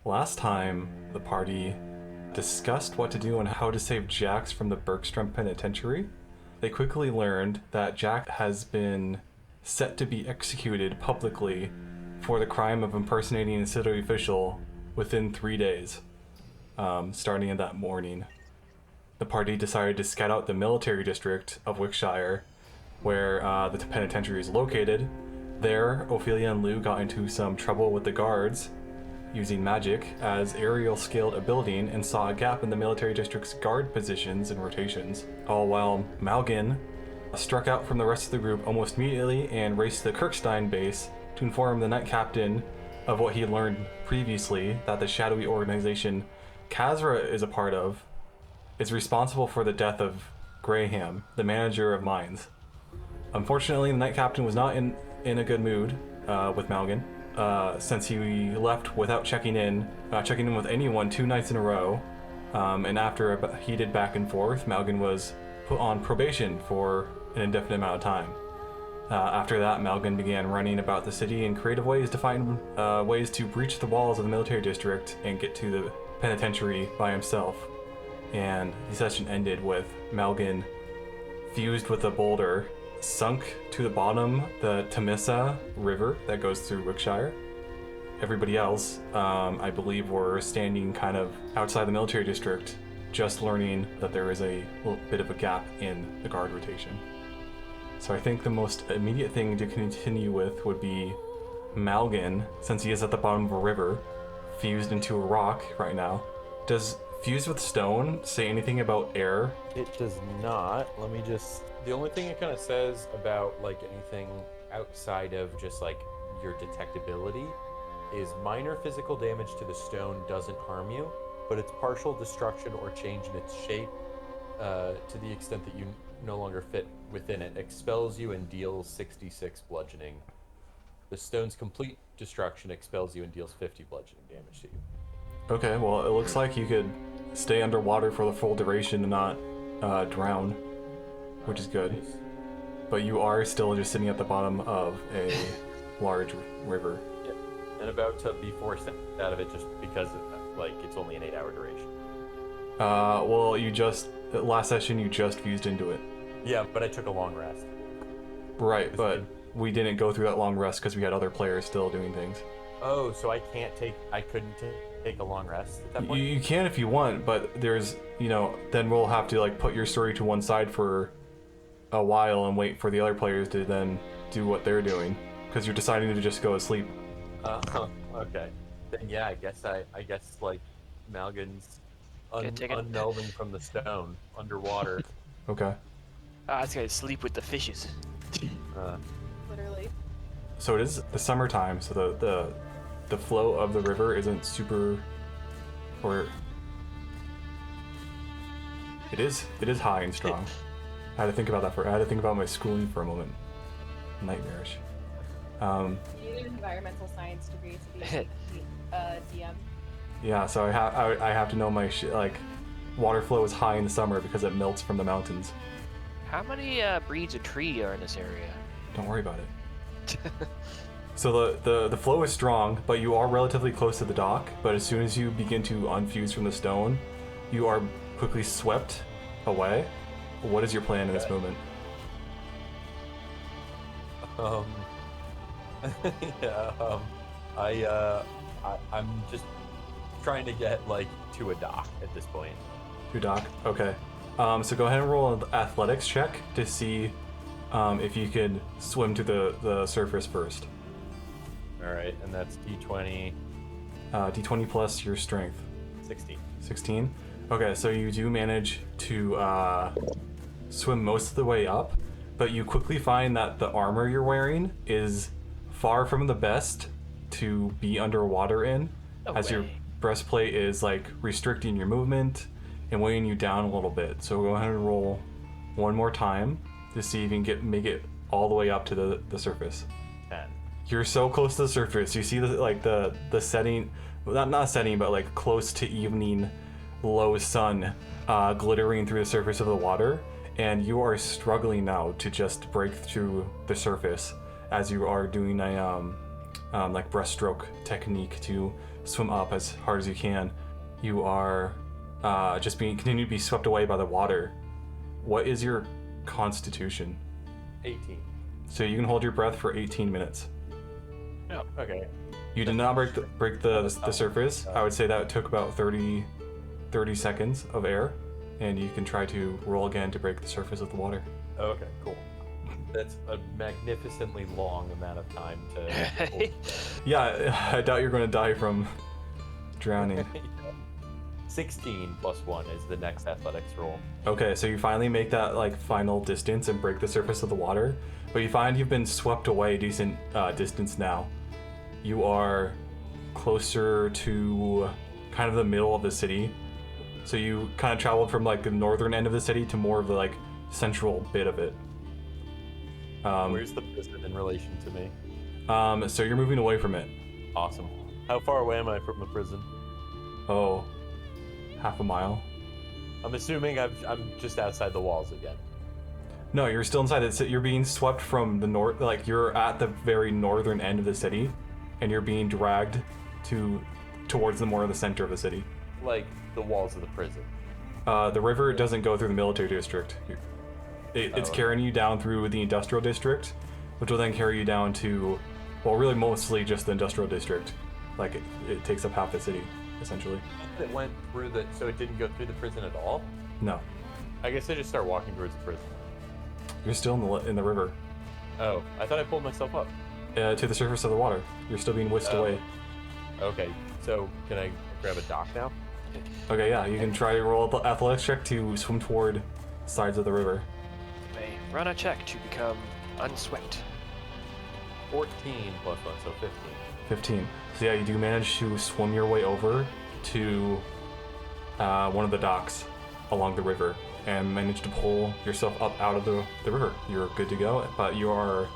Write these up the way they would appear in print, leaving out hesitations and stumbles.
Last time, the party discussed what to do and how to save Jax from the Bergstrom Penitentiary. They quickly learned that Jack has been set to be executed publicly for the crime of impersonating a city official within 3 days, starting in that morning. The party decided to scout out the military district of Wickshire, where the penitentiary is located. There, Ophelia and Lou got into some trouble with the guards using magic, as Ariel scaled a building and saw a gap in the military district's guard positions and rotations, all while Malgin struck out from the rest of the group almost immediately and raced to the Kirkstein base to inform the Knight Captain of what he learned previously, that the shadowy organization Kazra is a part of is responsible for the death of Graham, the manager of mines. Unfortunately, the Knight Captain was not in a good mood with Malgin, since he left without checking in with anyone 2 nights in a row, and after a heated back and forth, Malgin was put on probation for an indefinite amount of time. After that, Malgin began running about the city in creative ways to find ways to breach the walls of the military district and get to the penitentiary by himself. And the session ended with Malgin fused with a boulder, sunk to the bottom the Temissa River that goes through Wickshire. Everybody else, I believe, were standing kind of outside the military district, just learning that there is a little bit of a gap in the guard rotation. So I think the most immediate thing to continue with would be Malgin, since he is at the bottom of a river, fused into a rock right now. Does fused with stone say anything about air? It does not. Let me just... The only thing it kind of says about like anything outside of just like your detectability is minor physical damage to the stone doesn't harm you, but its partial destruction or change in its shape to the extent that you no longer fit within it expels you and deals 66 bludgeoning. The stone's complete destruction expels you and deals 50 bludgeoning damage to you. Okay, well, it looks like you could stay underwater for the full duration and not drown, which is good. Nice. But you are still just sitting at the bottom of a large river. Yeah. And about to be forced out of it just because like it's only an 8-hour duration. Well, last session you just fused into it. Yeah, but I took a long rest. Right, but we didn't go through that long rest because we had other players still doing things. Oh, so I couldn't take a long rest at that point? You can if you want, but there's, then we'll have to like put your story to one side for a while and wait for the other players to then do what they're doing, because you're deciding to just go to sleep. Okay. Then yeah, I guess like Malgin's unmelding from the stone underwater. Okay. I was gonna sleep with the fishes. Literally. So it is the summertime, so the flow of the river isn't super, or it is high and strong. I had to think about my schooling for a moment. Nightmarish. You need an environmental science degree to be DM. Yeah, so I have to know my water flow is high in the summer because it melts from the mountains. How many breeds of tree are in this area? Don't worry about it. So the flow is strong, but you are relatively close to the dock. But as soon as you begin to unfuse from the stone, you are quickly swept away. What is your plan in this moment? I'm just trying to get like to a dock at this point. To dock? Okay. So go ahead and roll an athletics check to see if you can swim to the surface first. All right, and that's D20. D20 plus your strength. 16. 16? Okay, so you do manage to swim most of the way up, but you quickly find that the armor you're wearing is far from the best to be underwater in, as your breastplate is like restricting your movement and weighing you down a little bit. So go ahead and roll one more time to see if you can make it all the way up to the surface. 10. You're so close to the surface. You see the setting, not setting, but like close to evening low sun glittering through the surface of the water, and you are struggling now to just break through the surface as you are doing a like breaststroke technique to swim up as hard as you can. You are just continue to be swept away by the water. What is your constitution? 18. So you can hold your breath for 18 minutes. Oh. Okay. You did not break the surface. I would say that took about 30 seconds of air, and you can try to roll again to break the surface of the water. Okay, cool. That's a magnificently long amount of time to... Yeah, I doubt you're going to die from drowning. 16 plus 1 is the next athletics roll. Okay, so you finally make that like final distance and break the surface of the water, but you find you've been swept away a decent distance now. You are closer to kind of the middle of the city. So you kind of traveled from like the northern end of the city to more of the like central bit of it. Where's the prison in relation to me? So you're moving away from it. Awesome. How far away am I from the prison? Oh, half a mile. I'm assuming I'm just outside the walls again. No, you're still inside it. You're being swept from the north, like you're at the very northern end of the city, and you're being dragged towards the more of the center of the city. Like the walls of the prison. The river doesn't go through the military district. It's carrying you down through the industrial district, which will then carry you down to, well, really mostly just the industrial district. Like it takes up half the city, essentially. It went through so it didn't go through the prison at all? No, I guess I just start walking towards the prison. you're still in the river, Oh, I thought I pulled myself up. to the surface of the water. You're still being whisked away. Okay, so can I grab a dock now? Okay, yeah, you can try to roll an athletics check to swim toward sides of the river. May run a check to become unswept. 14 plus 1, so 15. 15. So yeah, you do manage to swim your way over to one of the docks along the river and manage to pull yourself up out of the river. You're good to go, but you are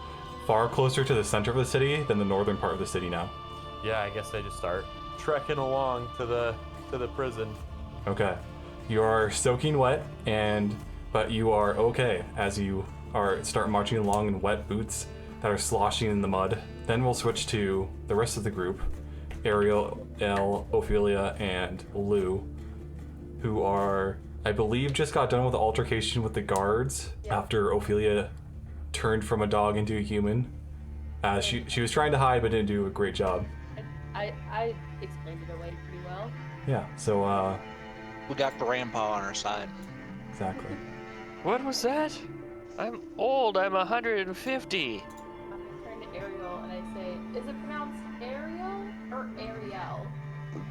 far closer to the center of the city than the northern part of the city now. Yeah, I guess I just start trekking along to the prison. Okay. You are soaking wet, but you are okay as you start marching along in wet boots that are sloshing in the mud. Then we'll switch to the rest of the group. Ariel, Elle, Ophelia, and Lou, who are, I believe, just got done with the altercation with the guards after Ophelia turned from a dog into a human. She was trying to hide but didn't do a great job. I explained it away pretty well. Yeah, so We got Grandpa on our side. exactly. What was that? I'm old. I'm 150. I turn to Ariel and I say, is it pronounced Ariel or Ariel?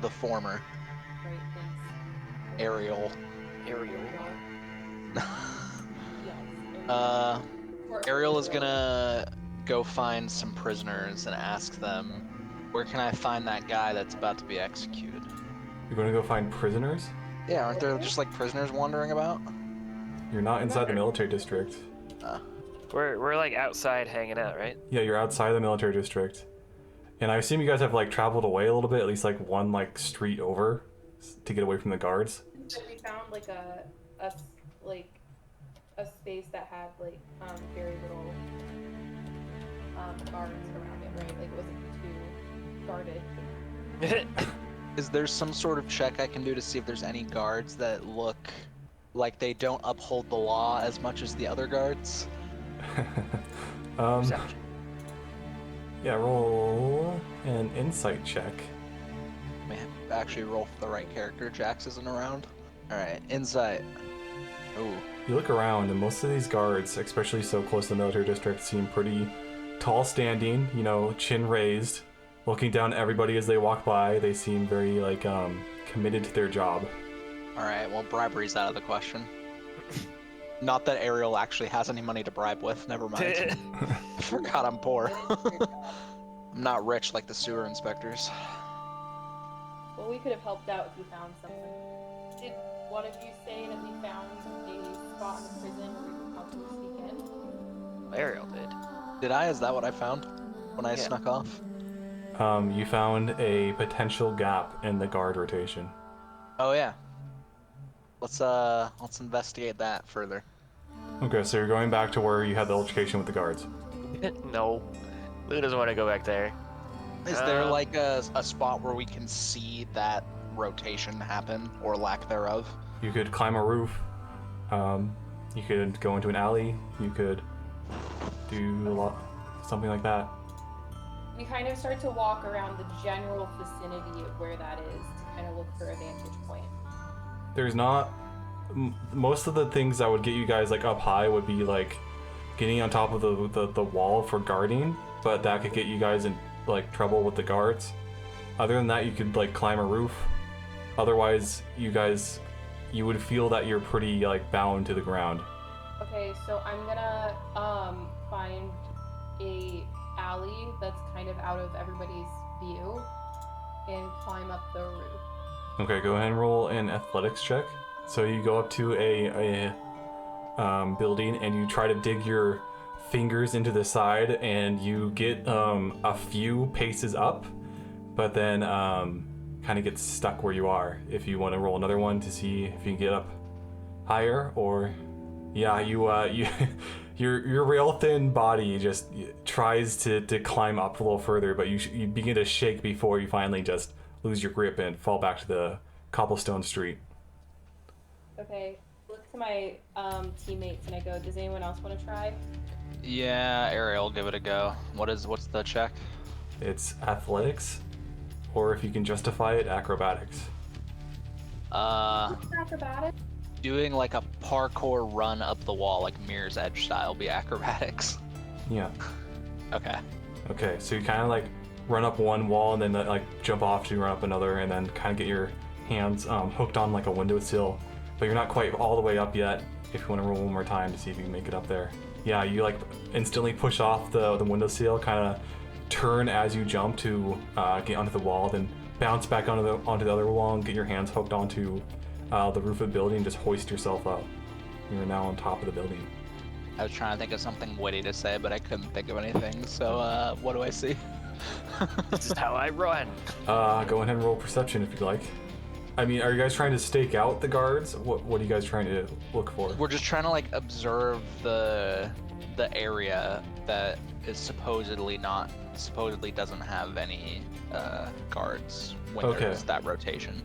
The former. Great, thanks. Ariel. Ariel. Yes. Ariel is gonna go find some prisoners and ask them, where can I find that guy that's about to be executed? You're going to go find prisoners? Yeah, aren't there just like prisoners wandering about? You're not inside the military district. We're like outside hanging out, right? Yeah, you're outside the military district. And I assume you guys have like traveled away a little bit, at least like one like street over to get away from the guards. So we found like a space that had like very little guards around it, right? Like it wasn't too guarded. Is there some sort of check I can do to see if there's any guards that look like they don't uphold the law as much as the other guards? Perception. Yeah, roll an insight check. May actually roll for the right character. Jax isn't around. Alright, insight. Ooh. You look around, and most of these guards, especially so close to the military district, seem pretty tall standing, you know, chin raised, looking down at everybody as they walk by. They seem very, like, committed to their job. Alright, well, bribery's out of the question. Not that Ariel actually has any money to bribe with, never mind. I forgot I'm poor. I'm not rich like the sewer inspectors. Well, we could have helped out if you found something. Did one of you say that we found a spot in the prison where we could possibly sneak in? Ariel did. Did I? Is that what I found when I Yeah. snuck off? You found a potential gap in the guard rotation. Oh yeah. Let's investigate that further. Okay, so you're going back to where you had the altercation with the guards. No. Lou doesn't want to go back there. Is there like a spot where we can see that rotation happen or lack thereof? You could climb a roof. You could go into an alley. You could do something like that. We kind of start to walk around the general vicinity of where that is to kind of look for a vantage point. There's not most of the things that would get you guys like up high would be like getting on top of the wall for guarding, but that could get you guys in like trouble with the guards. Other than that, you could like climb a roof. Otherwise, you would feel that you're pretty like bound to the ground. Okay, so I'm gonna find a alley that's kind of out of everybody's view and climb up the roof. Okay, go ahead and roll an athletics check. So you go up to a building and you try to dig your fingers into the side and you get a few paces up, but then kind of get stuck where you are. If you want to roll another one to see if you can get up higher, or yeah, your rail thin body just tries to climb up a little further, but you begin to shake before you finally just lose your grip and fall back to the cobblestone street. Okay, look to my teammates and I go, does anyone else want to try? Yeah, Ariel, give it a go. What's the check? It's athletics, or if you can justify it, acrobatics. Acrobatics? Doing like a parkour run up the wall, like Mirror's Edge style, be acrobatics. Yeah. Okay. So you kind of like run up one wall and then like jump off to run up another, and then kind of get your hands hooked on like a windowsill, but you're not quite all the way up yet. If you want to roll one more time to see if you can make it up there. Yeah, you like instantly push off the windowsill, kind of turn as you jump to get onto the wall, then bounce back onto the other wall and get your hands hooked onto the roof of the building and just hoist yourself up. You're now on top of the building. I was trying to think of something witty to say, but I couldn't think of anything. So what do I see? This is how I run. Go ahead and roll perception if you'd like. I mean, are you guys trying to stake out the guards? What are you guys trying to look for? We're just trying to like observe the area that is supposedly doesn't have any guards when there's that rotation.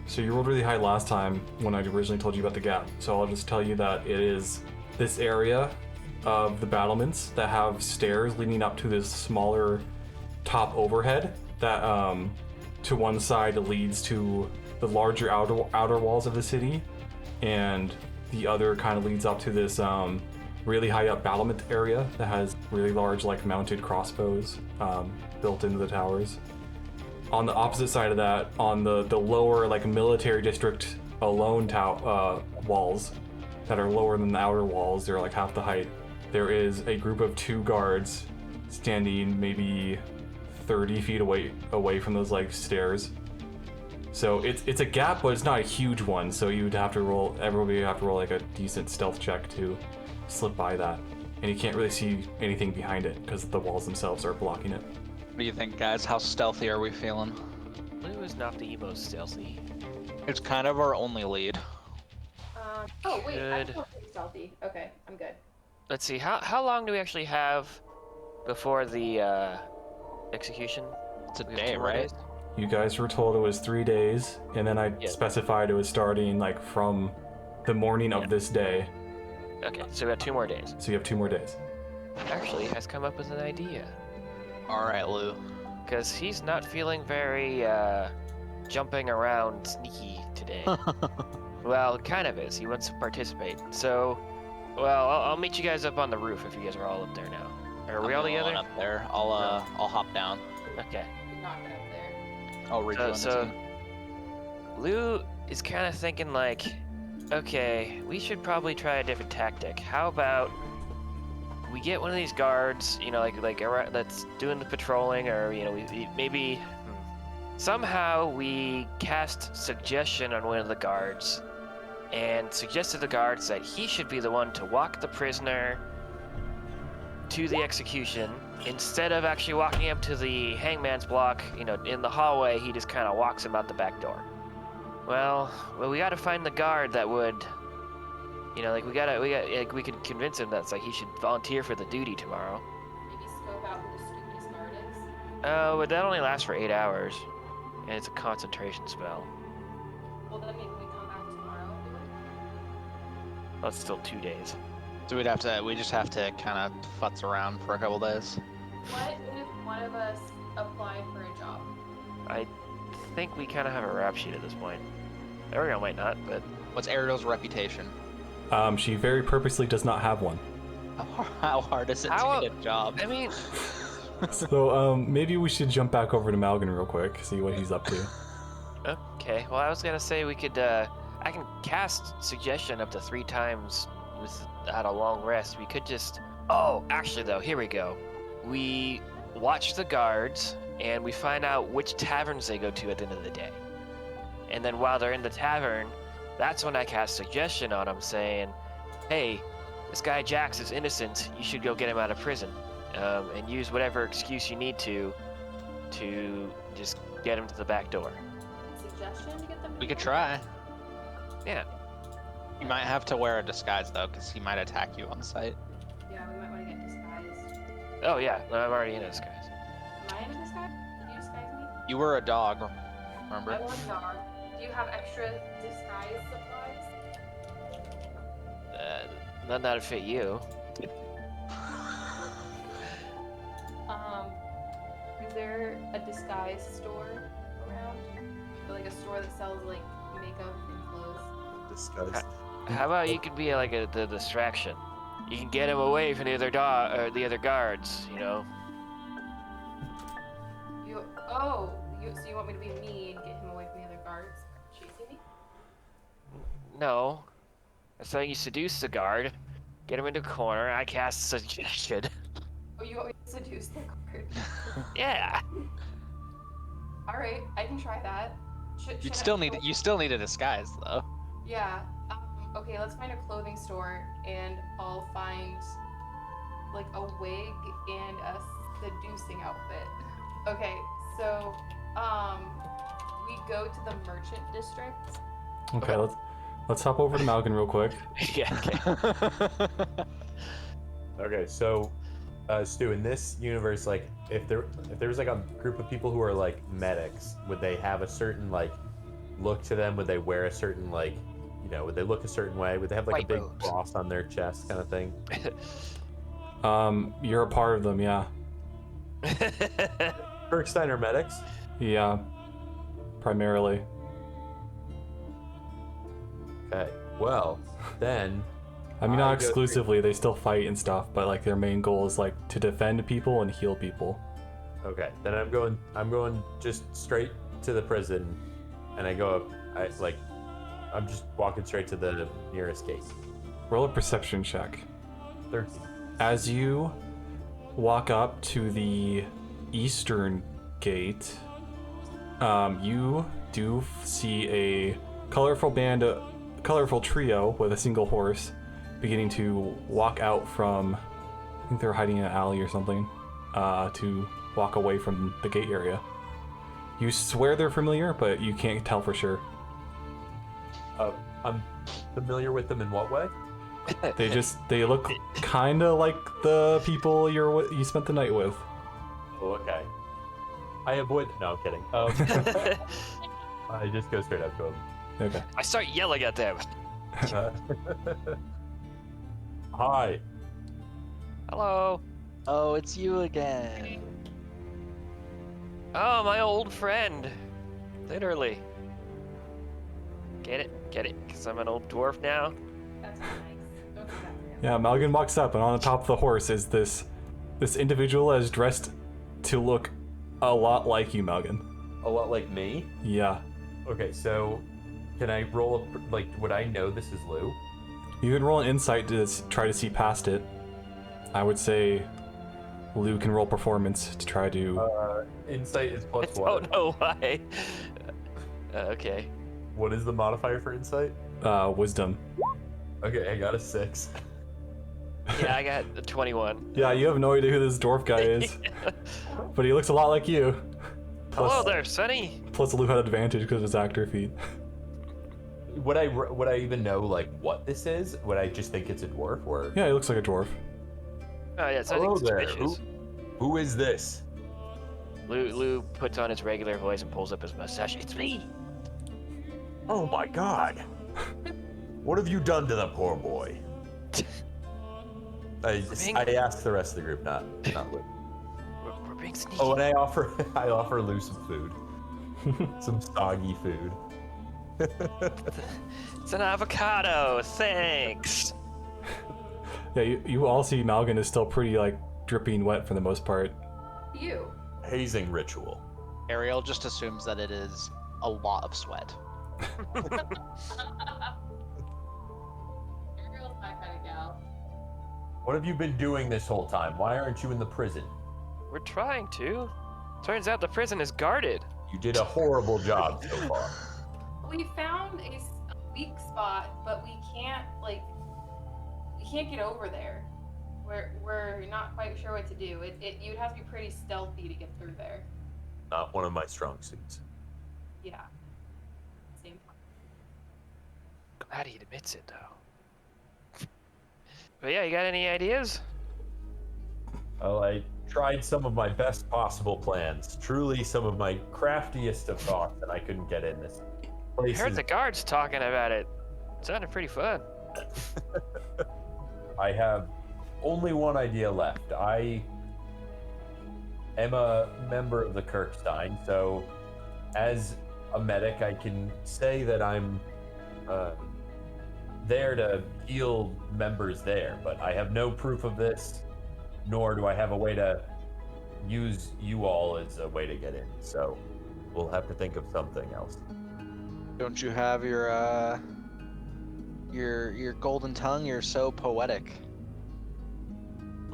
So you rolled really high last time when I originally told you about the gap. So I'll just tell you that it is this area of the battlements that have stairs leading up to this smaller top overhead that to one side leads to the larger outer walls of the city, and the other kind of leads up to this really high up battlement area that has really large like mounted crossbows built into the towers. On the opposite side of that, on the lower like military district alone walls that are lower than the outer walls, they're like half the height, there is a group of 2 guards standing maybe 30 feet away from those like stairs. So it's a gap, but it's not a huge one, so everybody would have to roll like a decent stealth check to slip by that. And you can't really see anything behind it because the walls themselves are blocking it. What do you think, guys? How stealthy are we feeling? Blue is not the most stealthy. It's kind of our only lead. Oh wait, I'm Good. still pretty stealthy. Okay, I'm good. Let's see, how long do we actually have before the execution? It's a We have day, 2 more right? days? You guys were told it was 3 days, and then I Yeah. specified it was starting like from the morning of this day. Okay, so we got 2 more days. So you have 2 more days. Actually, has come up with an idea. All right, Lou. Because he's not feeling very, jumping around sneaky today. Well, kind of is. He wants to participate. So, well, I'll meet you guys up on the roof if you guys are all up there now. Are we all together? Up there. I'll hop down. Okay. Did not get up there. I'll rejoin So, the team. Lou is kind of thinking like, okay, we should probably try a different tactic. How about we get one of these guards, that's doing the patrolling, or we maybe somehow we cast suggestion on one of the guards and suggest to the guards that he should be the one to walk the prisoner to the execution instead of actually walking up to the hangman's block. In the hallway, he just kind of walks him out the back door. Well, we got to find the guard that would, we could convince him that's like he should volunteer for the duty tomorrow. Maybe scope out who the stupidest guard is. Oh, but that only lasts for 8 hours, and it's a concentration spell. Well, then maybe we come back tomorrow and do it. Well, it's still 2 days. So we just have to kind of futz around for a couple days. What if one of us applied for a job? I think we kind of have a rap sheet at this point. Ariel might not, but What's Ariel's reputation? She very purposely does not have one. How hard is it How- to get a job? I mean, So maybe we should jump back over to Malgan real quick, see what he's up to. okay. Well, I was gonna say we could. I can cast suggestion up to 3 times without a long rest. We could just. Oh, actually, though, here we go. We watch the guards and we find out which taverns they go to at the end of the day. And then while they're in the tavern, that's when I cast suggestion on them, saying, "Hey, this guy Jax is innocent. You should go get him out of prison, and use whatever excuse you need to just get him to the back door." Suggestion to get them. We could try. Yeah. You might have to wear a disguise though, because he might attack you on sight. Yeah, we might want to get disguised. Oh yeah, I'm already in a disguise. Am I in a disguise? Did you disguise me? You were a dog, remember? I was a dog. Do you have extra disguise supplies? None that'd fit you. Is there a disguise store around? Or like a store that sells like makeup and clothes? Disgust. How about you could be like the distraction? You can get him away from the other the other guards. You know. So you want me to be me and get him away from the other guards chasing me? No. So you seduce the guard, get him into a corner. I cast suggestion. Oh, you want me to seduce the guard? Yeah. All right, I can try that. You still need a disguise though. Yeah. Okay, let's find a clothing store and I'll find like a wig and a seducing outfit. Okay, so we go to the merchant district. Okay, let's hop over to Malgan real quick. Yeah. Okay. Okay, so Stu, in this universe, like if there was like a group of people who are like medics, would they have a certain like look to them? Would they wear a certain like, you know, would they look a certain way? Would they have like White a big robes. cross on their chest kind of thing? You're a part of them, yeah. Bergstein are medics? Yeah. Primarily. Okay. Well, then I mean, I not go exclusively, they still fight and stuff, but like their main goal is like to defend people and heal people. okay, then I'm going just straight to the prison, and I go up. I'm just walking straight to the nearest gate. Roll a perception check. 13. As you walk up to the eastern gate, you do see a colorful trio with a single horse beginning to walk out from, I think they're hiding in an alley or something, to walk away from the gate area. You swear they're familiar, but you can't tell for sure. I'm familiar with them in what way? They look kind of like the people you spent the night with. Oh, okay. I avoid. No, I'm kidding. I just go straight up to him. Okay. I start yelling at them. Hi. Hello. Oh, it's you again. Oh, my old friend. Literally. Get it? Get it? Because I'm an old dwarf now? That's nice. Don't do that to him. Yeah, Malgan walks up, and on the top of the horse is this individual that is dressed to look a lot like you, Malgan. A lot like me. Yeah. Okay, so can I roll would I know this is Lou? You can roll an insight to try to see past it. I would say Lou can roll performance to try to... Insight is I plus what? don't know why. Okay. What is the modifier for insight? Wisdom. Okay, I got a 6. Yeah, I got a 21. Yeah, you have no idea who this dwarf guy is, but he looks a lot like you. Hello there, Sonny. Plus Lou had advantage because of his actor feat. Would I even know like what this is? Would I just think it's a dwarf or? Yeah, he looks like a dwarf. Oh, yeah, it's Hello nothing there. suspicious. Who is this? Lou puts on his regular voice and pulls up his mustache. It's me. Oh my god. What have you done to the poor boy? I asked the rest of the group, not Lou. We're being sneaky. Oh, and I offer Lou some food. Some soggy food. It's an avocado. Thanks. Yeah, you all see Malgan is still pretty like dripping wet for the most part. You. Hazing ritual. Ariel just assumes that it is a lot of sweat. Ariel's my kind of gal. What have you been doing this whole time? Why aren't you in the prison? We're trying to. Turns out the prison is guarded. You did a horrible job so far. We found a weak spot, but we can't get over there. We're not quite sure what to do. You'd have to be pretty stealthy to get through there. Not one of my strong suits. Yeah. Same. Glad he admits it, though. But yeah, you got any ideas? Well, I tried some of my best possible plans. Truly some of my craftiest of thoughts, and I couldn't get in this place. I heard the guards talking about it. It sounded pretty fun. I have only one idea left. I am a member of the Kirkstein, so as a medic, I can say that I'm there to heal members there, but I have no proof of this, nor do I have a way to use you all as a way to get in. So we'll have to think of something else. Don't you have your golden tongue? You're so poetic.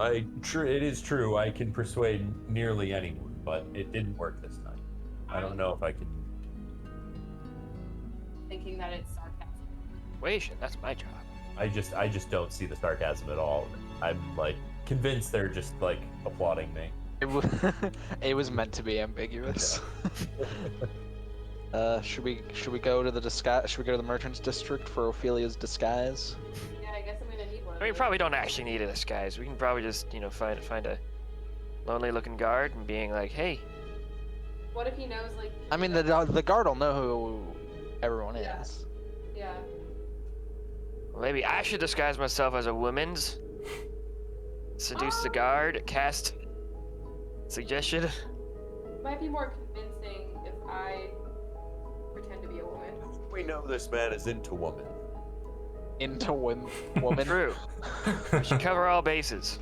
It is true. I can persuade nearly anyone, but it didn't work this time. I don't know if I can. Thinking that it's sarcasm. Persuasion, that's my job. I just don't see the sarcasm at all. I'm like convinced they're just like applauding me. It was meant to be ambiguous. Should we go to the disguise? Should we go to the merchant's district for Ophelia's disguise? Yeah, I guess I'm gonna need one. I mean, probably don't actually need a disguise. We can probably just, find a lonely-looking guard and being like, hey. What if he knows, like? I mean, the guard will know who everyone Yeah. is. Yeah. Well, maybe I should disguise myself as a woman's. Seduce the guard. Cast. Suggestion. Might be more convincing if I pretend to be a woman. We know this man is into women. Into woman. True. We should cover all bases.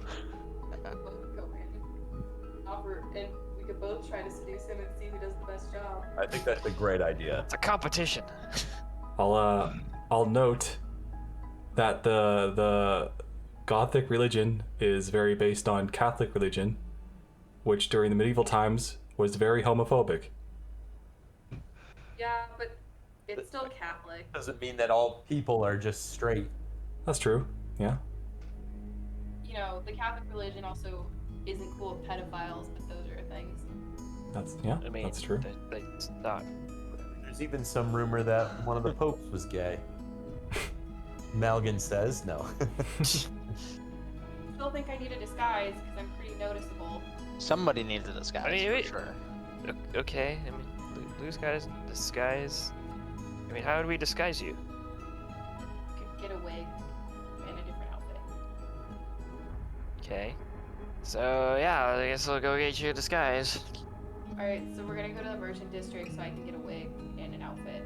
Go in. Offer, and we could both try to seduce him and see who does the best job. I think that's a great idea. It's a competition. I'll note that the Gothic religion is very based on Catholic religion, which during the medieval times was very homophobic. Yeah, but it's still Catholic. Doesn't mean that all people are just straight. That's true. Yeah. You know, the Catholic religion also isn't cool with pedophiles, but those are things. I mean, that's true. That's not. There's even some rumor that one of the popes was gay. Malgan says no. Still think I need a disguise because I'm pretty noticeable. Somebody needs a disguise I mean, for wait. sure. Okay, I mean, Lou's got his disguise. I mean, how would we disguise you? Could get a wig and a different outfit. Okay. So, yeah, I guess I'll go get you a disguise. Alright, so we're gonna go to the merchant district so I can get a wig and an outfit.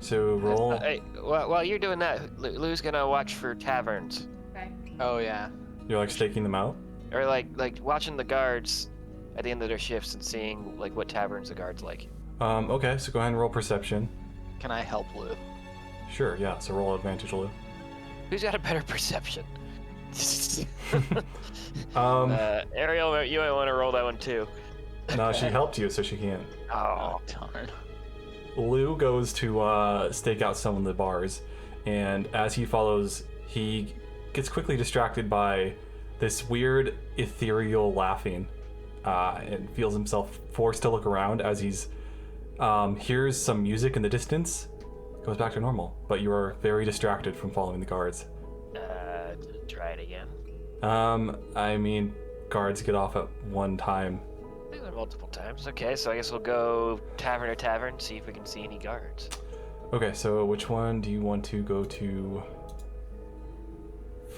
So roll. Hey, while you're doing that, Lou's gonna watch for taverns. Okay. Oh yeah. You're like staking them out. Or like watching the guards at the end of their shifts and seeing like what taverns the guards like. Okay, so go ahead and roll perception. Can I help Lou? Sure, yeah. So roll advantage, Lou. Who's got a better perception? Ariel, you might want to roll that one too. No, she helped you, so she can't. Oh, darn. Lou goes to stake out some of the bars, and as he follows, he gets quickly distracted by this weird ethereal laughing, and feels himself forced to look around as he's hears some music in the distance. Goes back to normal, but you are very distracted from following the guards. Try it again. I mean, guards get off at one time. do it multiple times. Okay, so I guess we'll go tavern to tavern, see if we can see any guards. Okay, so which one do you want to go to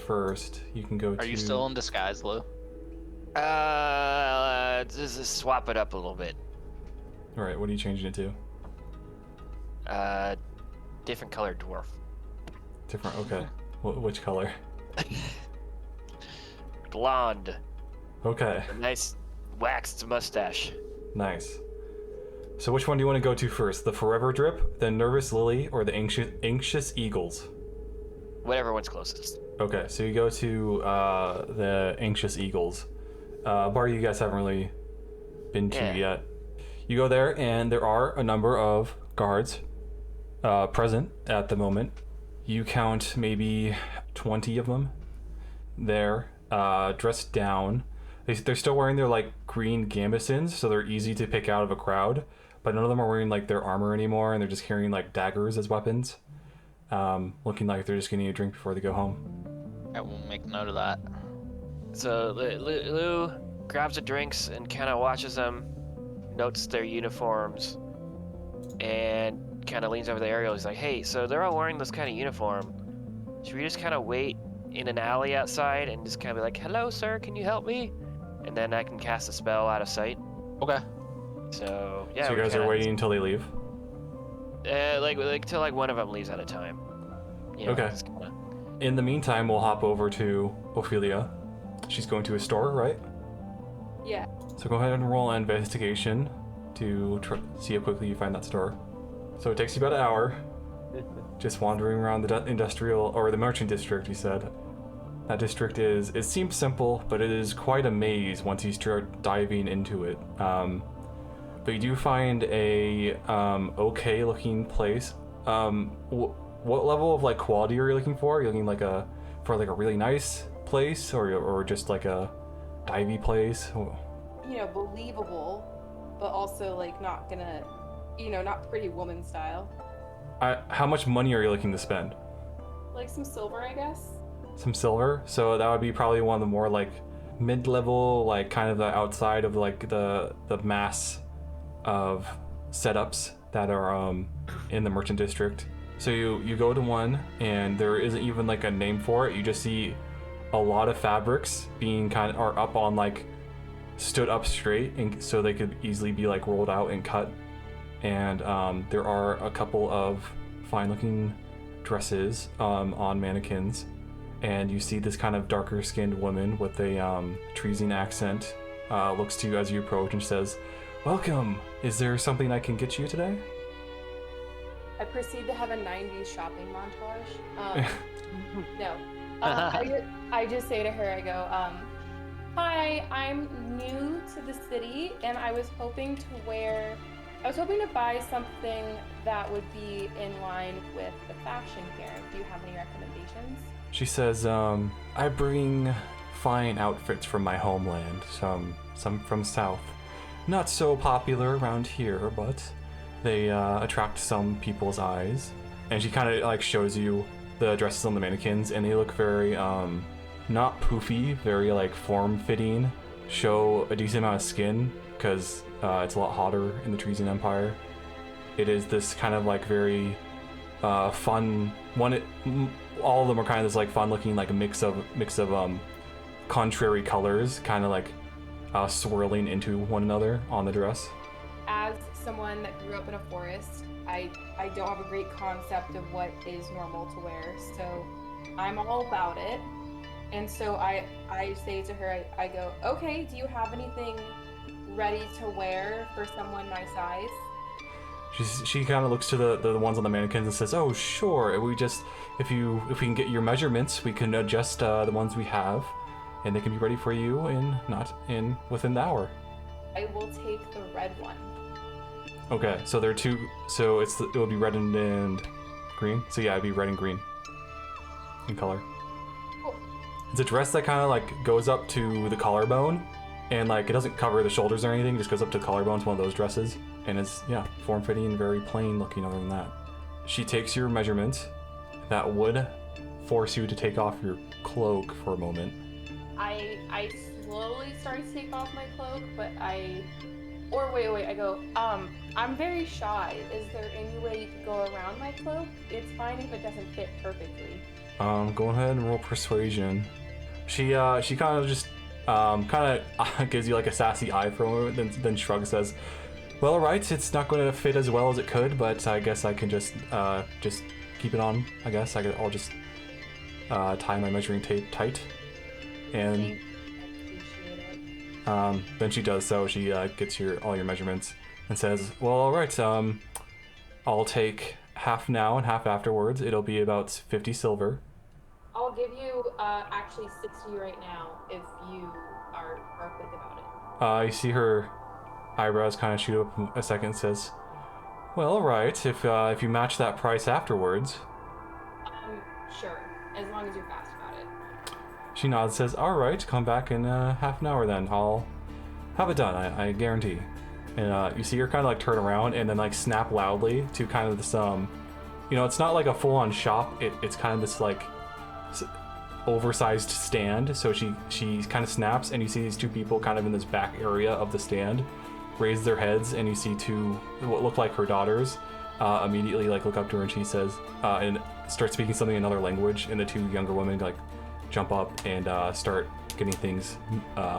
first? You can go to... Are you still in disguise, Lou? Just swap it up a little bit. Alright, what are you changing it to? Different colored dwarf. Different, okay. Which color? Blonde. Okay, A nice waxed mustache. nice. So which one do you want to go to first? The Forever Drip, the Nervous Lily, or the Anxious Eagles? Whatever one's closest. Okay, so you go to the Anxious Eagles. Bar you guys haven't really been to Yeah. yet. You go there, and there are a number of guards present at the moment. You count maybe 20 of them there, dressed down. They're still wearing their like green gambesons, so they're easy to pick out of a crowd. But none of them are wearing like their armor anymore, and they're just carrying like daggers as weapons, looking like they're just gonna eat a drink before they go home. I will make note of that. So Lou grabs the drinks and kind of watches them, notes their uniforms, and kind of leans over to Ariel. He's like, hey, so they're all wearing this kind of uniform. Should we just kind of wait in an alley outside and just kind of be like, hello, sir, can you help me? And then I can cast a spell out of sight. Okay. So, yeah. So you we guys are kinda- waiting until they leave? like till like one of them leaves at a time. You know, Okay. just kinda- In the meantime, we'll hop over to Ophelia. She's going to a store, right? Yeah. So go ahead and roll an investigation to see how quickly you find that store. So it takes you about an hour, just wandering around the industrial or the merchant district. You said that district it seems simple, but it is quite a maze once you start diving into it. But you do find a okay looking place. What level of like quality are you looking for? Are you looking for a really nice place, or just like a divey place? You know, believable, but also like not gonna, not Pretty Woman style. How much money are you looking to spend? Like some silver, I guess. Some silver. So that would be probably one of the more like mid-level, like kind of the outside of like the mass of setups that are in the merchant district. So you go to one, and there isn't even like a name for it. You just see a lot of fabrics being are up on like stood up straight, and so they could easily be like rolled out and cut. And there are a couple of fine-looking dresses on mannequins, and you see this kind of darker-skinned woman with a Tresian accent looks to you as you approach and says, "Welcome. Is there something I can get you today?" I proceed to have a 90s shopping montage. No. I just say to her, I go, hi, I'm new to the city, and I was hoping to buy something that would be in line with the fashion here. Do you have any recommendations? She says, I bring fine outfits from my homeland, some from south. Not so popular around here, but they attract some people's eyes. And she kind of like shows you the dresses on the mannequins, and they look very not poofy, very like form-fitting, show a decent amount of skin because it's a lot hotter in the Tresian Empire. It is this kind of like very fun one. All of them are kind of this like fun-looking like mix of contrary colors, kind of like swirling into one another on the dress. As someone that grew up in a forest, I don't have a great concept of what is normal to wear, so I'm all about it. And so I say to her, I go, okay, do you have anything ready to wear for someone my size? She kind of looks to the ones on the mannequins and says, "Oh, sure. If we can get your measurements, we can adjust the ones we have, and they can be ready for you within the hour." I will take the red one. Okay, so there are two. So it will be red and green. So yeah, it'd be red and green in color. Cool. It's a dress that kind of like goes up to the collarbone, and like it doesn't cover the shoulders or anything. It just goes up to the collarbone. It's one of those dresses, and it's form-fitting and very plain looking. Other than that, she takes your measurement. That would force you to take off your cloak for a moment. I slowly start to take off my cloak, but I go, I'm very shy. Is there any way you could go around my cloak? It's fine if it doesn't fit perfectly. Go ahead and roll persuasion. She kind of just kind of gives you like a sassy eye for a moment, then shrugs, says, "Well, alright, it's not going to fit as well as it could, but I guess I can just keep it on. I guess I'll just tie my measuring tape tight." And then she does so. She gets all your measurements and says, "Well, alright, I'll take half now and half afterwards. It'll be about 50 silver." I'll give you actually 60 right now if you are quick about it. You see her eyebrows kind of shoot up a second and says, "Well, alright, if you match that price afterwards." Sure, as long as you're fast about it. She nods and says, "Alright, come back in half an hour then. I'll have it done, I guarantee." And you see her kind of like turn around and then like snap loudly to kind of this, it's not like a full-on shop. It's kind of this like oversized stand. So she kind of snaps, and you see these two people kind of in this back area of the stand raise their heads, and you see two what look like her daughters immediately like look up to her, and she says and start speaking something in another language, and the two younger women like jump up and start getting things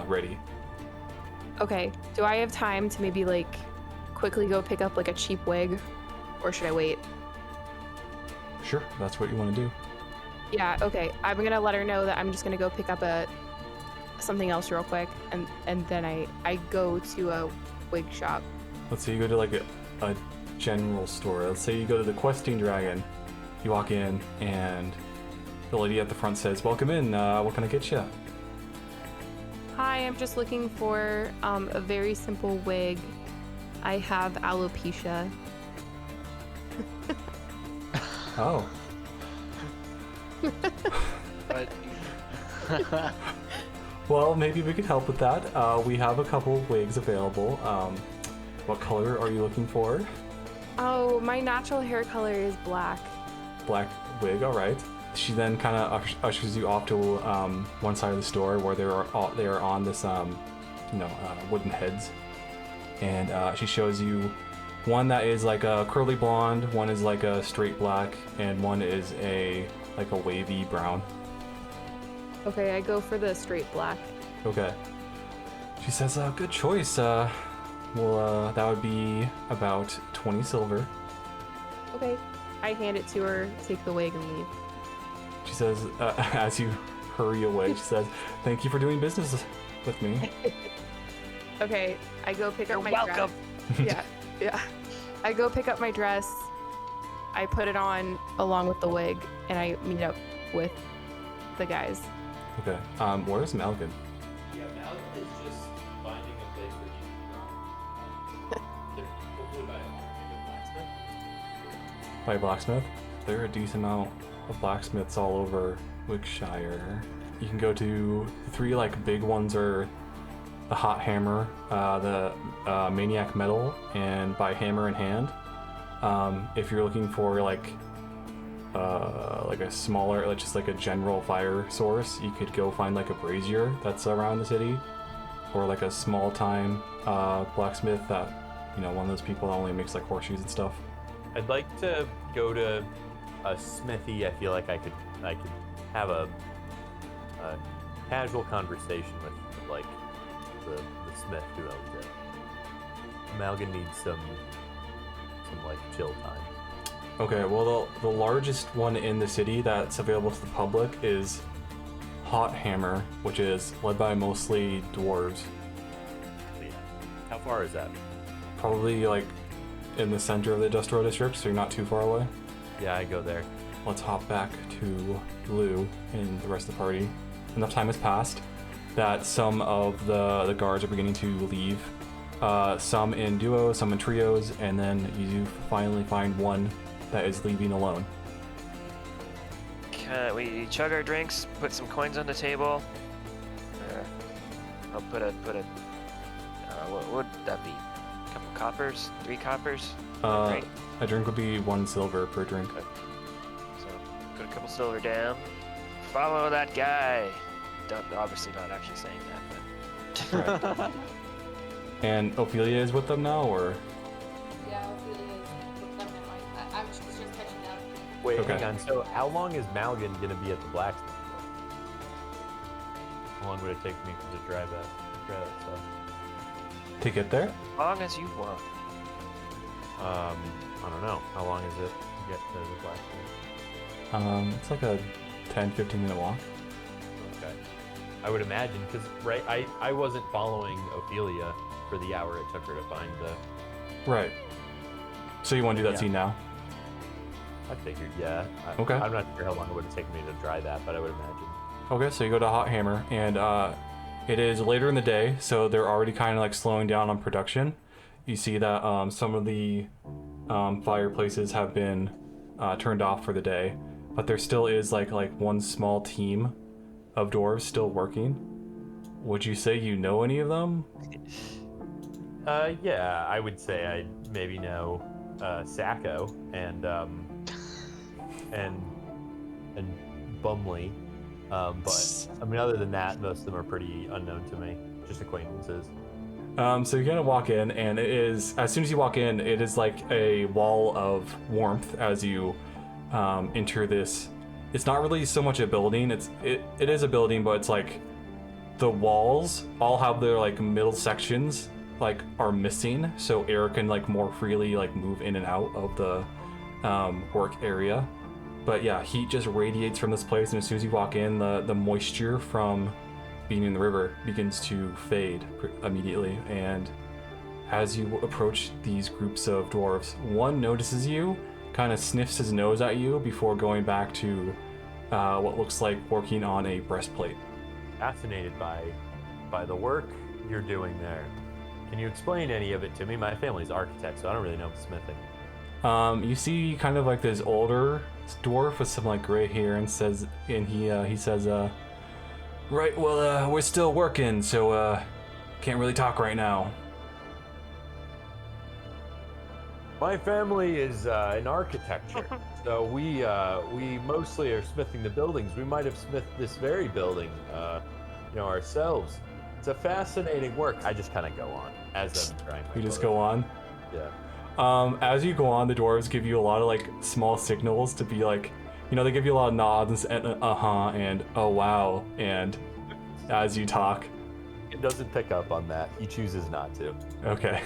ready. Okay, do I have time to maybe like quickly go pick up like a cheap wig, or should I wait? Sure, that's what you want to do. Yeah, okay. I'm gonna let her know that I'm just gonna go pick up something else real quick, and then I go to a wig shop. Let's say you go to like a general store. Let's say you go to the Questing Dragon. You walk in, and the lady at the front says, "Welcome in. What can I get you?" Hi, I'm just looking for a very simple wig. I have alopecia. Oh. But Well, maybe we could help with that. We have a couple wigs available. What color are you looking for? Oh, my natural hair color is black. Black wig, all right. She then kind of ushers you off to one side of the store where they are on this, wooden heads, and she shows you one that is like a curly blonde, one is like a straight black, and one is like a wavy brown. Okay, I go for the straight black. Okay. She says, "Good choice. That would be about 20 silver." Okay. I hand it to her, take the wig, and leave. She says, as you hurry away, she says, "Thank you for doing business with me." Okay, I go pick up you're my welcome. dress. Yeah. I go pick up my dress. I put it on along with the wig, and I meet up with the guys. Okay. Where's Malvin? Yeah, Malvin is just finding a place where you can they're hopefully by a blacksmith. By a blacksmith? There are a decent amount of blacksmiths all over Wigshire. You can go to the three like big ones are the Hot Hammer, the Maniac Metal, and by Hammer in Hand. If you're looking for like a smaller, like just like a general fire source, you could go find like a brazier that's around the city, or like a small time blacksmith that, one of those people that only makes like horseshoes and stuff. I'd like to go to a smithy. I feel like I could have a casual conversation with like the smith who owns it. Malgan needs some like chill time. Okay, well the largest one in the city that's available to the public is Hot Hammer, which is led by mostly dwarves. Yeah. How far is that? Probably like in the center of the industrial district, so you're not too far away. Yeah, I go there. Let's hop back to Lou and the rest of the party. Enough time has passed that some of the guards are beginning to leave. Some in duos, some in trios, and then you finally find one that is leaving alone. We chug our drinks, put some coins on the table. I'll put a what would that be? A couple coppers? 3 coppers? Right. A drink would be 1 silver per drink. Okay. So put a couple silver down. Follow that guy. Obviously not actually saying that, but Right. And Ophelia is with them now, or? Yeah, Ophelia is with them now. I'm just catching up. Wait, Okay. hang on. So how long is Malgan gonna be at the blacksmith? How long would it take me to drive that stuff? To get there? As long as you want. I don't know. How long is it to get to the blacksmith? It's like a 10-15 minute walk. Okay. I would imagine, because I wasn't following Ophelia for the hour it took her to find the. Right. So you want to do that Yeah. scene now? I figured, yeah. Okay. I'm not sure how long it would have taken me to dry that, but I would imagine. Okay, so you go to Hot Hammer, and it is later in the day, so they're already kind of like slowing down on production. You see that some of the fireplaces have been turned off for the day, but there still is like one small team of dwarves still working. Would you say you know any of them? Yeah, I would say I maybe know Sacco and Bumley. But I mean, other than that, most of them are pretty unknown to me, just acquaintances. So you're gonna walk in, and it is, as soon as you walk in, it is like a wall of warmth as you enter this. It's not really so much a building. It is a building, but it's like the walls all have their like middle sections like are missing, so air can like more freely like move in and out of the work area. But yeah, heat just radiates from this place, and as soon as you walk in, the moisture from being in the river begins to fade immediately. And as you approach these groups of dwarves, one notices you, kind of sniffs his nose at you before going back to what looks like working on a breastplate. Fascinated by the work you're doing there. Can you explain any of it to me? My family's architects, so I don't really know smithing. You see kind of like this older dwarf with some like gray hair, and he says, right, well, we're still working, so can't really talk right now. My family is in architecture, so we mostly are smithing the buildings. We might have smithed this very building, ourselves. It's a fascinating work. I just kind of go on as I'm trying. You just go on. Yeah. As you go on, the dwarves give you a lot of like small signals to be like, they give you a lot of nods and and oh wow, and as you talk. It doesn't pick up on that. He chooses not to. Okay.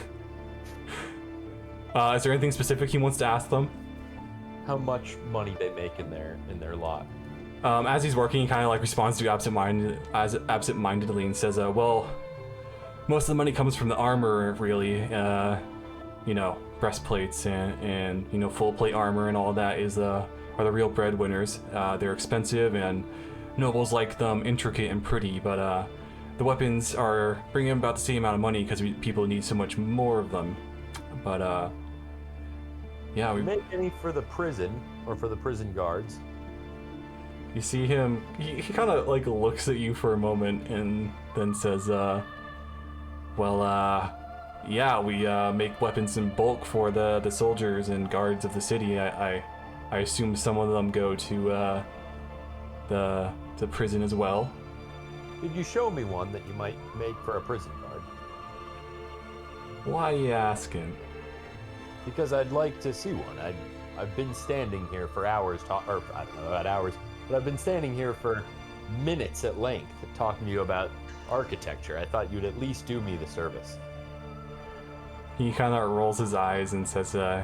Is there anything specific he wants to ask them? How much money they make in their lot? As he's working, he kind of like responds to you absent-mindedly and says, well, most of the money comes from the armor, really. Breastplates and full plate armor and all that are the real breadwinners. They're expensive, and nobles like them intricate and pretty, but the weapons are bringing about the same amount of money because people need so much more of them. But yeah, we make any for the prison or for the prison guards. You see him, he kind of like looks at you for a moment and then says, yeah, we make weapons in bulk for the soldiers and guards of the city. I assume some of them go to the prison as well. Could you show me one that you might make for a prison guard? Why are you asking? Because I'd like to see one. I've been standing here for hours, I don't know about hours, but I've been standing here for minutes at length talking to you about architecture. I thought you'd at least do me the service. He kind of rolls his eyes and says, yeah,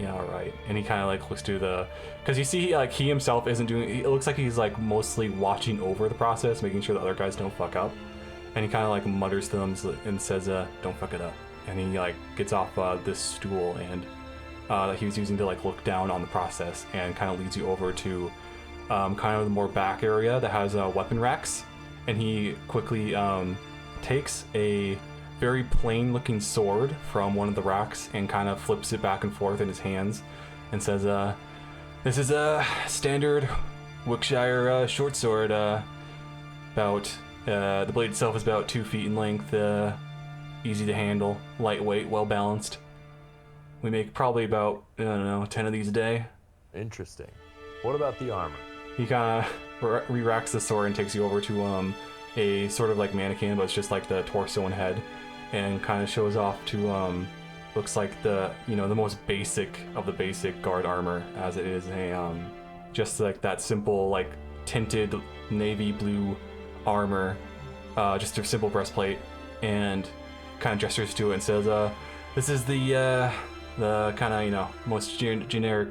all right. And he kind of like looks to because you see like he himself isn't doing, it looks like he's like mostly watching over the process, making sure the other guys don't fuck up. And he kind of like mutters to them and says, don't fuck it up. And he like gets off this stool and that he was using to like look down on the process, and kind of leads you over to kind of the more back area that has weapon racks. And he quickly takes a very plain looking sword from one of the racks and kind of flips it back and forth in his hands and says, this is a standard Wiltshire short sword. About the blade itself is about 2 feet in length, easy to handle, lightweight, well balanced. We make probably about, 10 of these a day. Interesting. What about the armor? He kind of re-racks the sword and takes you over to a sort of like mannequin, but it's just like the torso and head, and kind of shows off to looks like the the most basic of the basic guard armor, as it is a just like that simple like tinted navy blue armor, just a simple breastplate, and kind of gestures to it and says, "This is the kind of most generic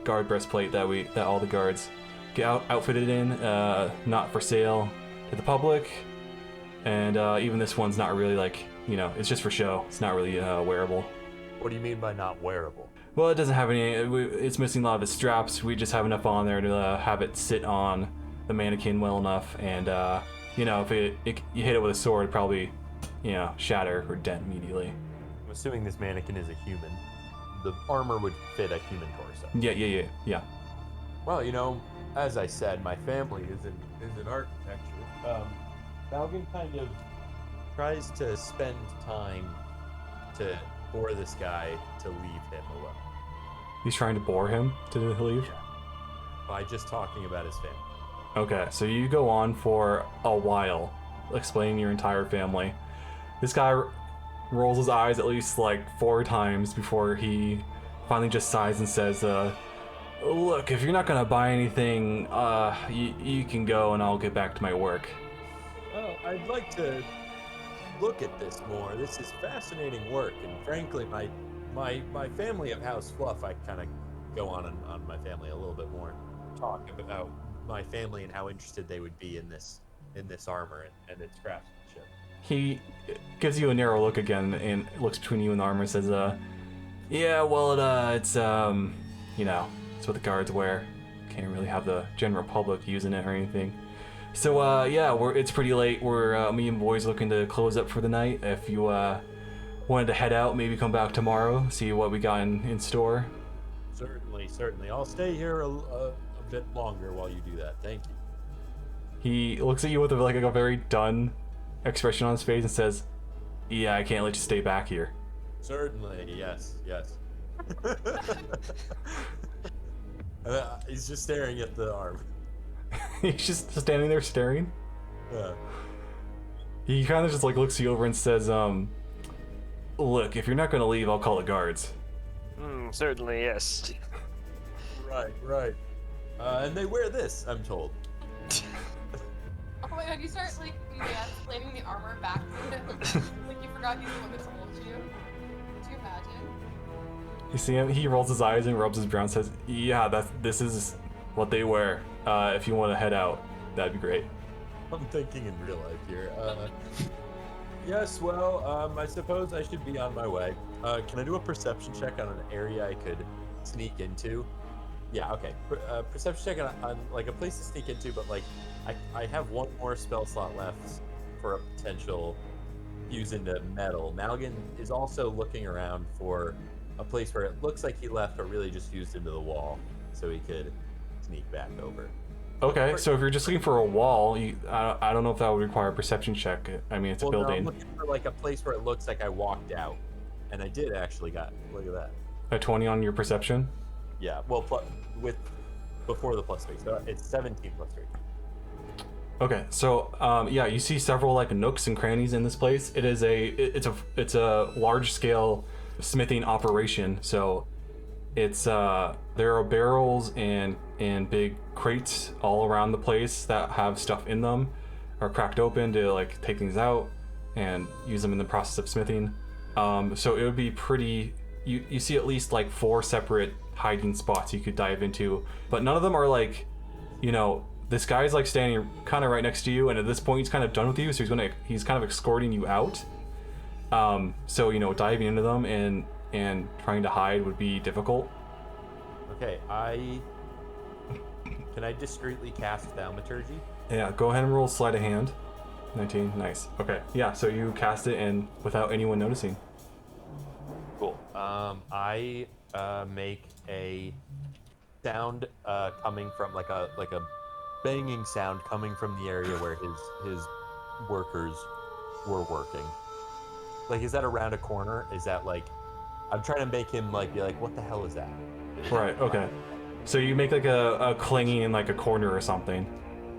guard breastplate that all the guards get outfitted in, not for sale to the public, and even this one's not really like it's just for show. It's not really wearable." What do you mean by not wearable? Well, it doesn't have any. It's missing a lot of its straps. We just have enough on there to have it sit on the mannequin well enough, and if you hit it with a sword, it'd probably shatter or dent immediately. I'm assuming this mannequin is a human. The armor would fit a human torso. Yeah. Well, as I said, my family is in architecture. Malgan kind of tries to spend time to bore this guy to leave him alone. He's trying to bore him to leave? Yeah. By just talking about his family. Okay, so you go on for a while explaining your entire family. This guy rolls his eyes at least like 4 times before he finally just sighs and says, "Look, if you're not gonna buy anything, you can go and I'll get back to my work." Oh, I'd like to look at this more. This is fascinating work, and frankly, my family of House Fluff, I kind of go on my family a little bit more, talk about my family and how interested they would be in this armor and its craftsmanship. He gives you a narrow look again and looks between you and the armor and says, "Yeah, well, it's it's what the guards wear. Can't really have the general public using it or anything. So, it's pretty late. We're me and boys looking to close up for the night. If you wanted to head out, maybe come back tomorrow, see what we got in store." Certainly. I'll stay here a bit longer while you do that. Thank you. He looks at you with a very done expression on his face and says, "Yeah, I can't let you stay back here." Certainly, yes. He's just staring at the arm. He's just standing there staring. Yeah. He kind of just looks you over and says, "Look, if you're not going to leave, I'll call the guards." Certainly, yes. Right. And they wear this, I'm told. Oh my god, you start explaining the armor back to him. Like you forgot he's the one that told you. Could you imagine? You see him, he rolls his eyes and rubs his brow and says, "Yeah, this is what they wear. If you want to head out, that'd be great." I'm thinking in real life here. Yes, well, I suppose I should be on my way. Can I do a perception check on an area I could sneak into? Yeah, okay. Perception check on like a place to sneak into, but I have one more spell slot left for a potential fuse into metal. Malgan is also looking around for a place where it looks like he left, but really just fused into the wall, so he could sneak back over. Okay, so if you're just looking for a wall, I don't know if that would require a perception check. I mean, it's a building. No, I'm looking for a place where it looks like I walked out, and I did actually look at that. A 20 on your perception? Yeah, well, before the plus 3, so it's 17 plus 3. Okay, so you see several nooks and crannies in this place. It's a large scale smithing operation. So it's there are barrels and big crates all around the place that have stuff in them, are cracked open to take things out and use them in the process of smithing. So it would be pretty. You see at least 4 separate hiding spots you could dive into, but none of them are this guy's standing kind of right next to you, and at this point he's kind of done with you, so he's kind of escorting you out. So diving into them and trying to hide would be difficult. Okay, can I discreetly cast Thaumaturgy? Yeah, go ahead and roll sleight of hand. 19, nice. Okay, yeah, so you cast it and without anyone noticing. Cool. I make a sound coming from like a banging sound coming from the area where his workers were working. Is that around a corner? Is that I'm trying to make him be like, what the hell is that? Right, okay. So you make a clanging in a corner or something.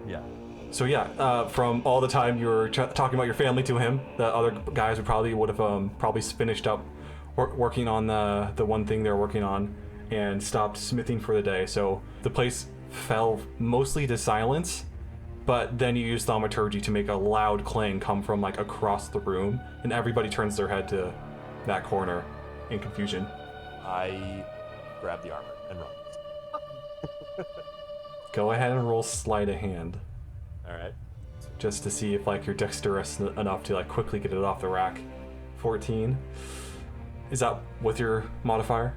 Yeah. So yeah, from all the time you were talking about your family to him, the other guys would have probably finished up working on the one thing they were working on and stopped smithing for the day. So the place fell mostly to silence, but then you use thaumaturgy to make a loud clang come from like across the room, and everybody turns their head to that corner in confusion. I grab the armor and run. Go ahead and roll sleight of hand, All right. just to see if like you're dexterous enough to like quickly get it off the rack. 14. Is that with your modifier?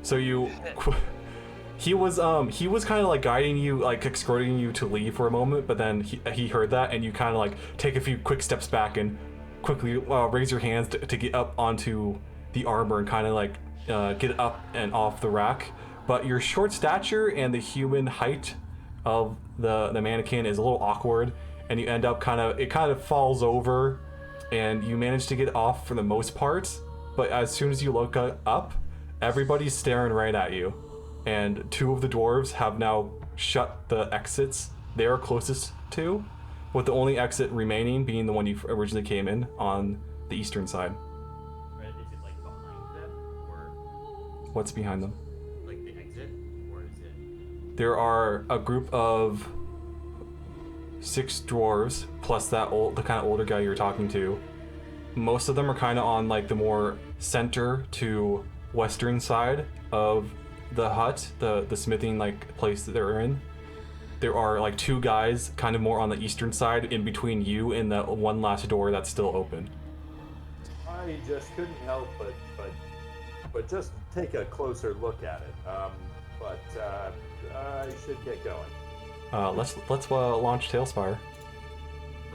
So you, he was kind of like guiding you, like escorting you to leave for a moment, but then he heard that, and you kind of like take a few quick steps back and quickly raise your hands to get up onto the armor and kind of like get up and off the rack. But your short stature and the human height of the mannequin is a little awkward, and you end up it kind of falls over, and you manage to get off for the most part. But as soon as you look up, everybody's staring right at you, and two of the dwarves have now shut the exits they are closest to, with the only exit remaining being the one you originally came in on the eastern side. Right, is it like behind them, or What's behind them? like the exit, or is it? There are a group of 6 dwarves plus the kind of older guy you were talking to. Most of them are kind of on like the more center to western side of the hut, the smithing like place that they're in. There are like 2 guys kind of more on the eastern side in between you and the one last door that's still open. I just couldn't help but just take a closer look at it. But I should get going. Let's launch Tailspire.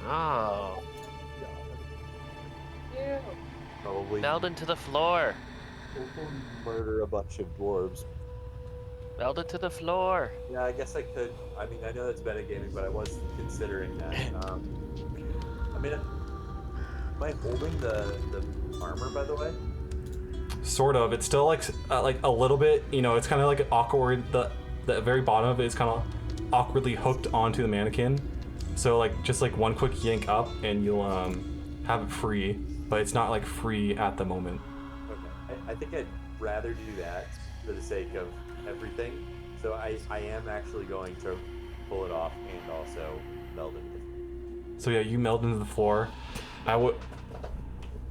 Oh. Probably Meld into the floor. murder a bunch of dwarves. Meld into the floor. Yeah, I guess I could. I mean, I know that's metagaming, but I was considering that. I mean, am I holding the armor, by the way? Sort of. It's still like a little bit, it's kind of like awkward. The very bottom of it is kind of awkwardly hooked onto the mannequin. So like just like one quick yank up and you'll have it free, but it's not like free at the moment. Okay. I think I'd rather do that for the sake of everything. So I am actually going to pull it off and also meld it. So yeah, you meld into the floor.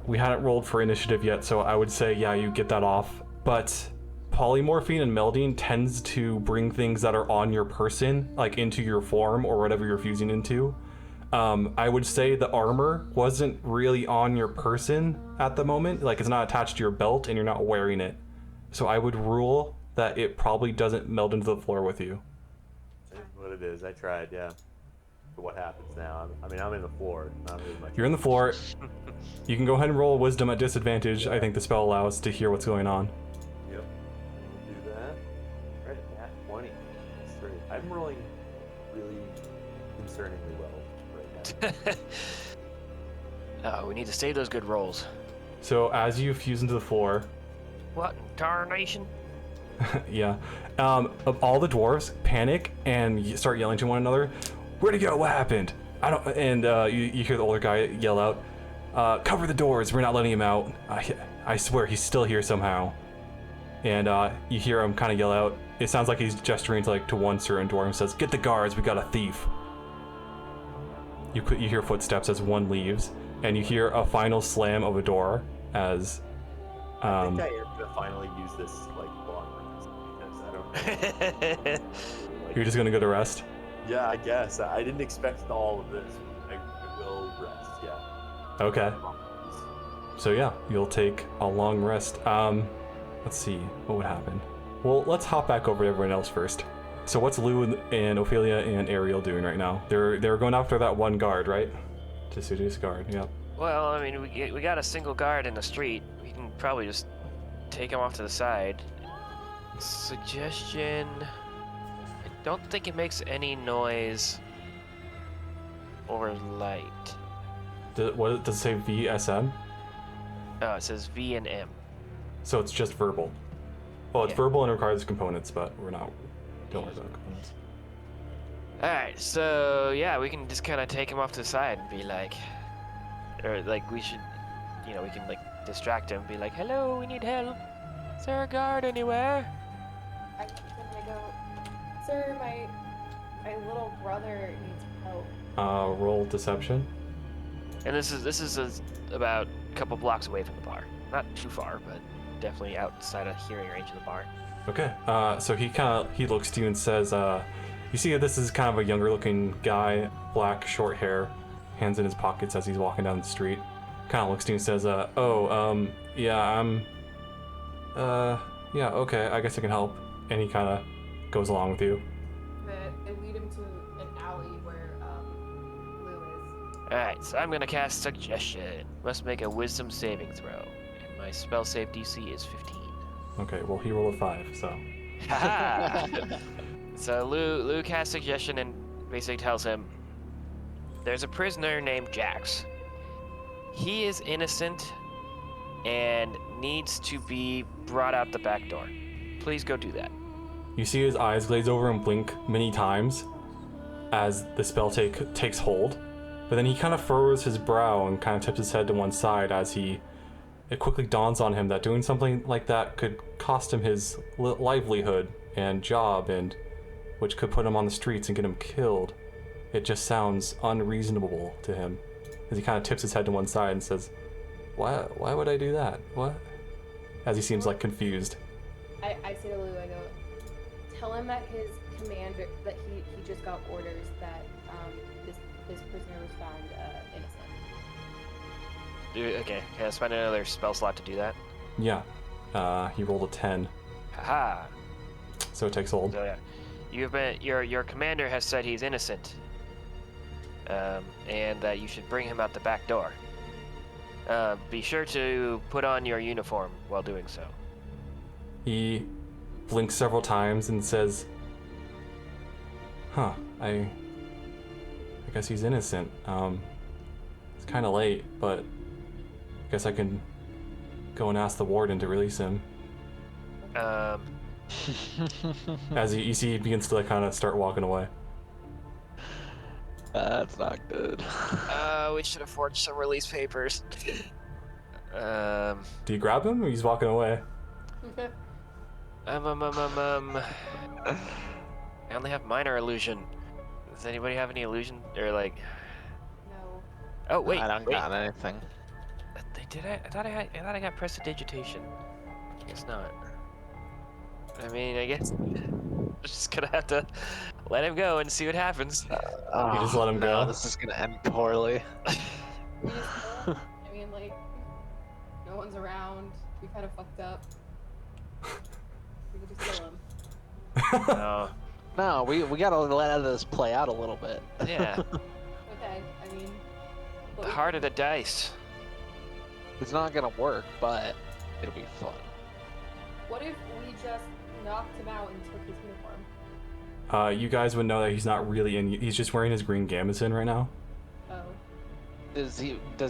We hadn't rolled for initiative yet, so I would say yeah, you get that off. But polymorphine and melding tends to bring things that are on your person, like into your form or whatever you're fusing into. I would say the armor wasn't really on your person at the moment, like it's not attached to your belt and you're not wearing it. So I would rule that it probably doesn't meld into the floor with you. That's what it is. I tried, yeah. But what happens now? I'm in the floor. Not really much. You're in the floor. You can go ahead and roll wisdom at disadvantage. I think the spell allows to hear what's going on. Yep. Do that. Right at 20. That's great. I'm rolling really concerningly well right now. Oh, we need to save those good rolls. So as you fuse into the floor, What in tarnation? yeah, all the dwarves panic and start yelling to one another. Where'd he go? What happened? I don't. And you hear the older guy yell out, "Cover the doors! We're not letting him out. I swear he's still here somehow." And you hear him kind of yell out. It sounds like he's gesturing to one certain dwarf and says, "Get the guards! We got a thief." You hear footsteps as one leaves, and you hear a final slam of a door as. I think I am gonna finally use this long rest because I don't know. You're just gonna go to rest. Yeah, I guess. I didn't expect all of this. I will rest, yeah. Okay. So yeah, you'll take a long rest. Let's see, what would happen? Well, let's hop back over to everyone else first. So what's Lou and Ophelia and Ariel doing right now? They're going after that one guard, right? To seduce guard, yep. Well, I mean, we got a single guard in the street. We can probably just take him off to the side. Suggestion... I don't think it makes any noise or light. What does it say? VSM? Oh, it says V and M. So it's just verbal. Well, it's Yeah. verbal and requires components, but don't worry about components. Alright, so yeah, we can just kind of take him off to the side and be like, or like we should, you know, we can like distract him, be like, hello, we need help. Is there a guard anywhere? I'm gonna go, sir, my little brother needs help. Roll deception. And this is about a couple blocks away from the bar. Not too far, but definitely outside of hearing range of the bar. Okay. So he looks to you and says, you see that this is kind of a younger looking guy, black, short hair, hands in his pockets as he's walking down the street. Kind of looks to you and says, yeah, okay, I guess I can help. And he kind of goes along with you. They lead him to an alley where Lou is. Alright, so I'm gonna cast Suggestion. Must make a Wisdom saving throw. And my spell save DC is 15. Okay, well, he rolled a 5, so. Haha! So Lou casts Suggestion and basically tells him, there's a prisoner named Jax. He is innocent and needs to be brought out the back door. Please go do that. You see his eyes glaze over and blink many times as the spell takes hold, but then he kind of furrows his brow and kind of tips his head to one side as it quickly dawns on him that doing something like that could cost him his livelihood and job, and which could put him on the streets and get him killed. It just sounds unreasonable to him as he kind of tips his head to one side and says, why would I do that? What? As he seems like confused. I say to Lou, I go, tell him that his commander, that he just got orders that this prisoner was found innocent. Okay, can I spend another spell slot to do that? Yeah. He rolled a 10, Haha! so it takes hold. So yeah, your commander has said he's innocent, and that you should bring him out the back door. Be sure to put on your uniform while doing so. He blinks several times and says, I guess he's innocent. It's kind of late, but I guess I can go and ask the warden to release him. As you see, he begins to like kind of start walking away. That's not good. We should have forged some release papers. Do you grab him or he's walking away? I only have minor illusion. Does anybody have any illusion or like? No. Oh wait, I don't wait. got anything. I thought I got prestidigitation. I guess not. I mean, I guess I'm just gonna have to let him go and see what happens. You just let him go? No, this is gonna end poorly. We just kill him. I mean, like, no one's around. We kind of fucked up. We could just kill him. No. No, we gotta let this play out a little bit. Yeah. Okay, I mean, The heart of the dice. It's not gonna work, but it'll be fun. what if we just knocked him out and took his uniform? You guys would know that he's not really in. He's just wearing his green gambeson right now. Oh. Does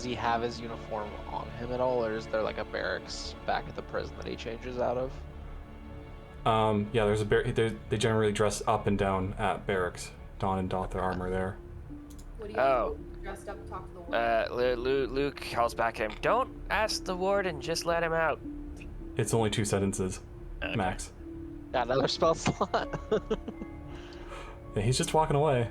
he have his uniform on him at all, or is there like a barracks back at the prison that he changes out of? Yeah, there's they generally dress up and down at barracks, don and doff their armor there. What do you Oh. do? Dressed up, talk to the warden? Luke calls back at him. Don't ask the warden, just let him out. It's only 2 sentences, Okay. max. Got another spell slot. Yeah, he's just walking away.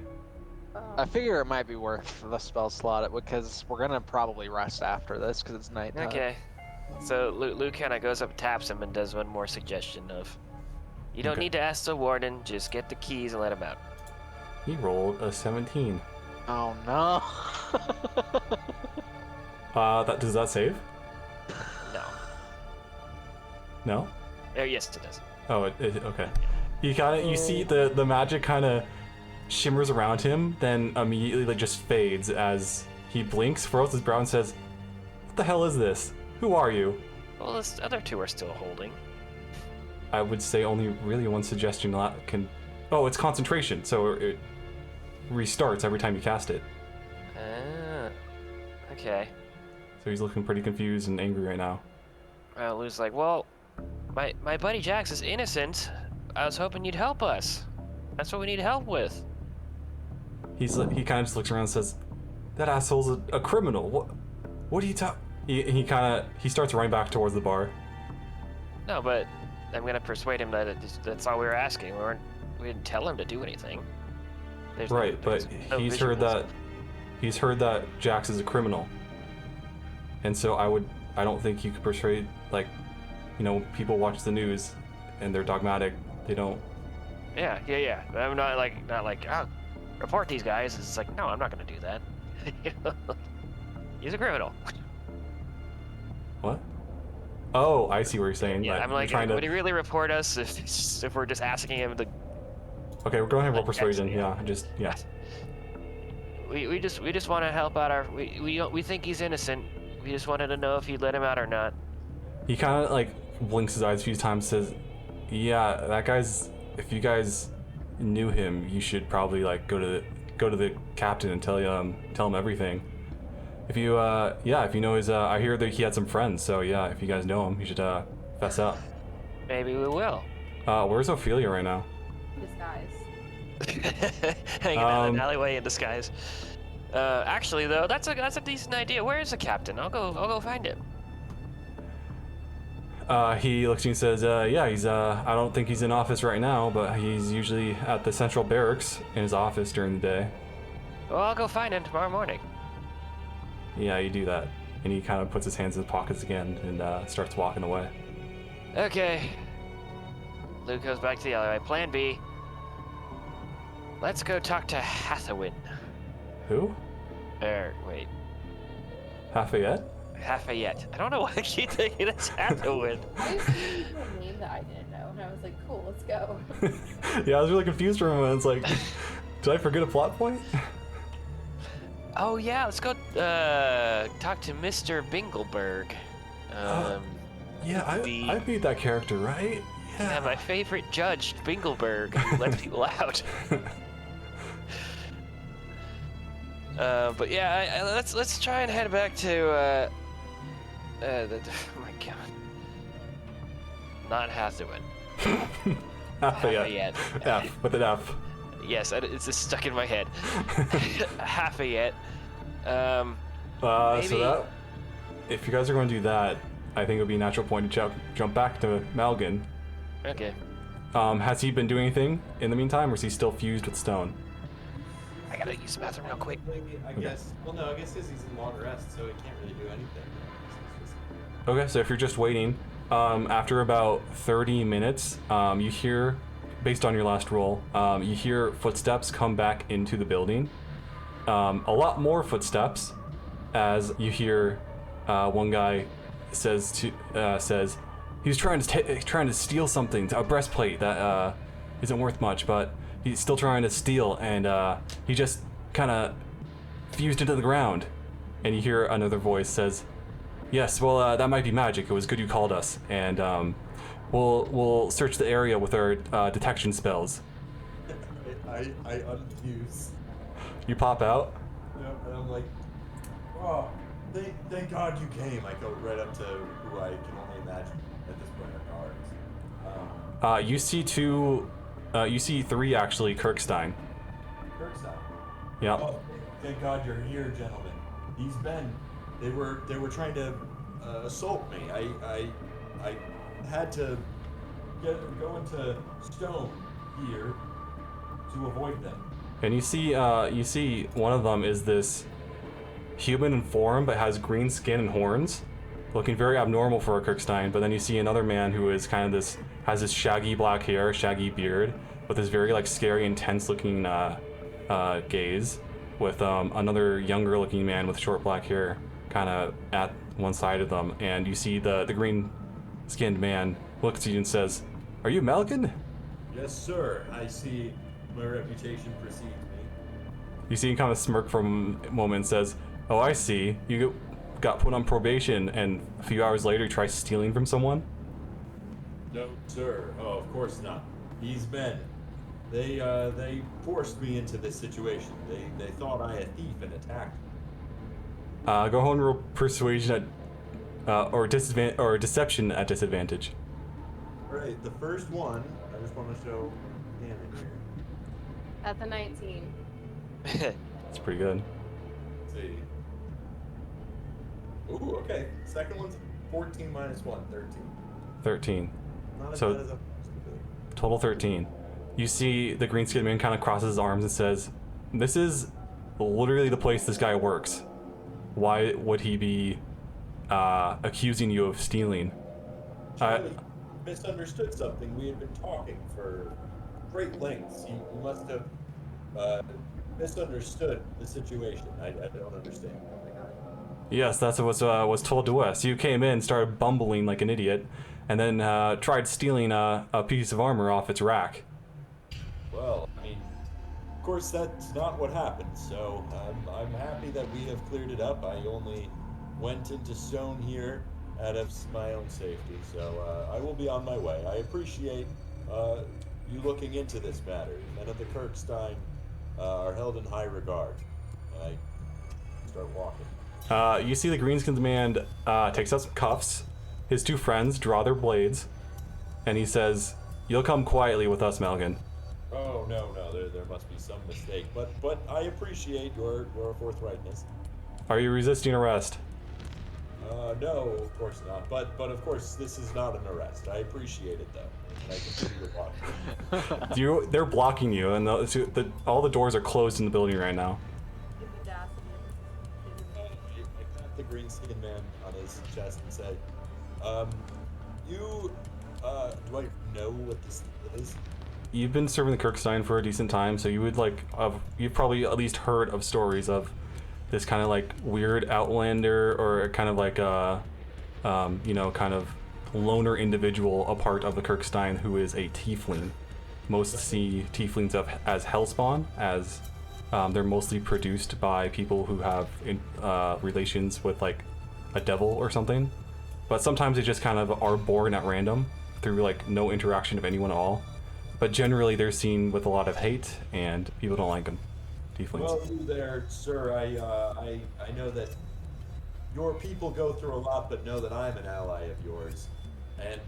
I figure it might be worth the spell slot because we're gonna probably rest after this because it's nighttime. Okay. So Luke kind of goes up, and taps him, and does one more suggestion of, you don't Okay. need to ask the warden, just get the keys and let him out. He rolled a 17. Oh no. Does that save? No. No? Oh, yes, it does. Oh, okay. You see the magic kind of shimmers around him, then immediately like just fades as he blinks, furrows his brow, and says, "What the hell is this? Who are you?" Well, the other two are still holding. I would say only really one suggestion can. Oh, it's concentration, so it restarts every time you cast it. Ah. Okay. So he's looking pretty confused and angry right now. Lou's like, well, my buddy Jax is innocent. I was hoping you'd help us. That's what we need help with. he kind of just looks around and says, "That asshole's a criminal. What are you talking?" He starts running back towards the bar. No, but I'm gonna persuade him that that's all we were asking. We didn't tell him to do anything. Right, but he's heard that Jax is a criminal, and so I don't think you could persuade, like, you know, people watch the news and they're dogmatic. They don't. Yeah. I'm not like, oh, report these guys. It's like, no, I'm not gonna do that. You know? He's a criminal. What? Oh, I see what you're saying. Yeah, like, I'm like, would he really report us if we're just asking him to? Okay, we're going to roll persuasion. Actually, Yeah. We just want to help out we think he's innocent. We just wanted to know if he'd let him out or not. He kind of like blinks his eyes a few times, says, "Yeah, that guy's. If you guys knew him, you should probably like go to the captain and tell him everything. If you know his, I hear that he had some friends. So yeah, if you guys know him, you should fess up." Maybe we will. Where's Ophelia right now? Disguise. Hanging out in an alleyway in disguise. Actually, though, that's a decent idea. Where is the captain? I'll go find him. He looks at you and says, "Yeah, he's. I don't think he's in office right now, but he's usually at the central barracks in his office during the day." Well, I'll go find him tomorrow morning. Yeah, you do that, and he kind of puts his hands in his pockets again and starts walking away. Okay. Luke goes back to the alleyway. Plan B. Let's go talk to Hathawin. Who? Wait. Lafayette? Lafayette. I don't know why I keep thinking it's Hathawin. I was thinking of a name that I didn't know, and I was like, cool, let's go. Yeah, I was really confused for a moment. It's like, did I forget a plot point? Oh yeah, let's go talk to Mr. Bingleberg. Yeah, I made that character, right? Yeah, my favorite judge, Bingleberg, who lets people out. But yeah, let's try and head back to oh my god, not Hathawin. Lafayette. F with an F. Yes, it's just stuck in my head. Lafayette. Maybe... So that, if you guys are going to do that, I think it would be a natural point to jump back to Malgin. Okay. Has he been doing anything in the meantime, or is he still fused with stone? I gotta use the bathroom real quick. I guess. Well, no, I guess because he's in long rest, so he can't really do anything. Okay, so if you're just waiting, after about 30 minutes, you hear, based on your last roll, you hear footsteps come back into the building. A lot more footsteps, as you hear one guy says he's trying to steal something, a breastplate that isn't worth much, but he's still trying to steal, and he just kind of fused into the ground. And you hear another voice says, "Yes, well, that might be magic. It was good you called us, and we'll search the area with our detection spells." I unfuse. You pop out. Yep, and I'm like, oh, thank God you came. I go right up to who I can only imagine at this point are guards. You see three actually, Kirkstein. Kirkstein. Yep. Oh, thank God you're here, gentlemen. They were trying to assault me. I had to go into stone here to avoid them. And you see one of them is this human in form but has green skin and horns, looking very abnormal for a Kirkstein. But then you see another man who is kind of has this shaggy black hair, shaggy beard, with this very like scary, intense looking gaze, with another younger looking man with short black hair kind of at one side of them. And you see the green skinned man looks at you and says, "Are you Malkin?" Yes, sir. I see my reputation precedes me. You see him kind of smirk for a moment and says, "Oh, I see. You got put on probation, and a few hours later you try stealing from someone?" No, sir. Oh, of course not. These men, they forced me into this situation. They thought I a thief and attacked me. Go home and roll persuasion or deception at disadvantage. All right, the first one. I just want to show damage here. At the 19. It's pretty good. Let's see. Ooh, okay. Second one's 14 minus 1, 13. 13. Not as So- bad as Total 13. You see the green skinned man kind of crosses his arms and says, "This is literally the place this guy works. Why would he be accusing you of stealing?" Surely misunderstood something. We had been talking for great lengths. You must have misunderstood the situation. I don't understand. Yes, that's what was told to us. You came in, started bumbling like an idiot, and then tried stealing a piece of armor off its rack. Well, I mean, of course that's not what happened. So I'm happy that we have cleared it up. I only went into stone here out of my own safety. So I will be on my way. I appreciate you looking into this matter. Men of the Kirkstein are held in high regard. And I start walking. You see the greenskins man takes out some cuffs. His two friends draw their blades, and he says, "You'll come quietly with us, Malgan." Oh no, there must be some mistake. But I appreciate your forthrightness. Are you resisting arrest? No, of course not. But of course this is not an arrest. I appreciate it though. And I continue to walk. They're blocking you, and all the doors are closed in the building right now. I tap the green skinned man on his chest and say, do I know what this is? You've been serving the Kirkstein for a decent time, so you would you've probably at least heard of stories of this kind of like weird outlander or kind of like a, kind of loner individual, a part of the Kirkstein who is a tiefling. Most see tieflings as hellspawn, as they're mostly produced by people who have relations with like a devil or something. But sometimes they just kind of are born at random through like no interaction of anyone at all. But generally they're seen with a lot of hate and people don't like them. Tieflings. Well, you there, sir. I know that your people go through a lot, but know that I'm an ally of yours, and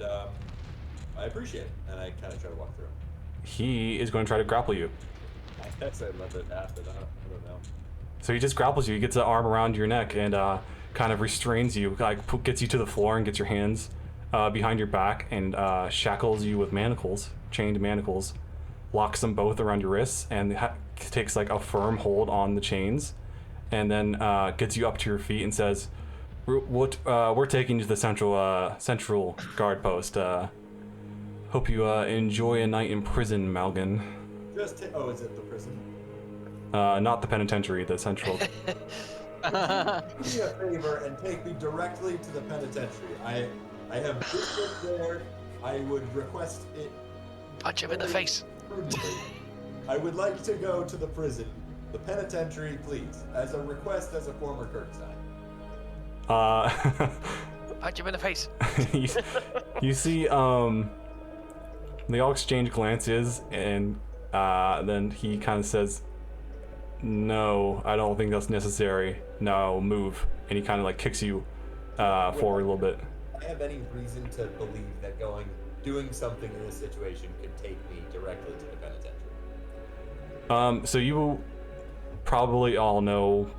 I appreciate it. And I kind of try to walk through. He is going to try to grapple you. I guess I let it happen. I don't know. So he just grapples you. He gets an arm around your neck and kind of restrains you, like gets you to the floor and gets your hands behind your back and shackles you with manacles, chained manacles, locks them both around your wrists and takes like a firm hold on the chains, and then gets you up to your feet and says, "We're taking you to the central guard post. Hope you enjoy a night in prison, Malgan." Is it the prison? Not the penitentiary, the central. Do me a favor and take me directly to the penitentiary. I have business there. I would request it. Punch him in the face. Prudently. I would like to go to the prison, the penitentiary, please, as a request as a former Kirkstein. Punch him in the face. you see, they all exchange glances, and then he kind of says, "No, I don't think that's necessary. No, move." And he kind of like kicks you forward a little bit. I have any reason to believe that doing something in this situation could take me directly to the penitentiary. So you probably all know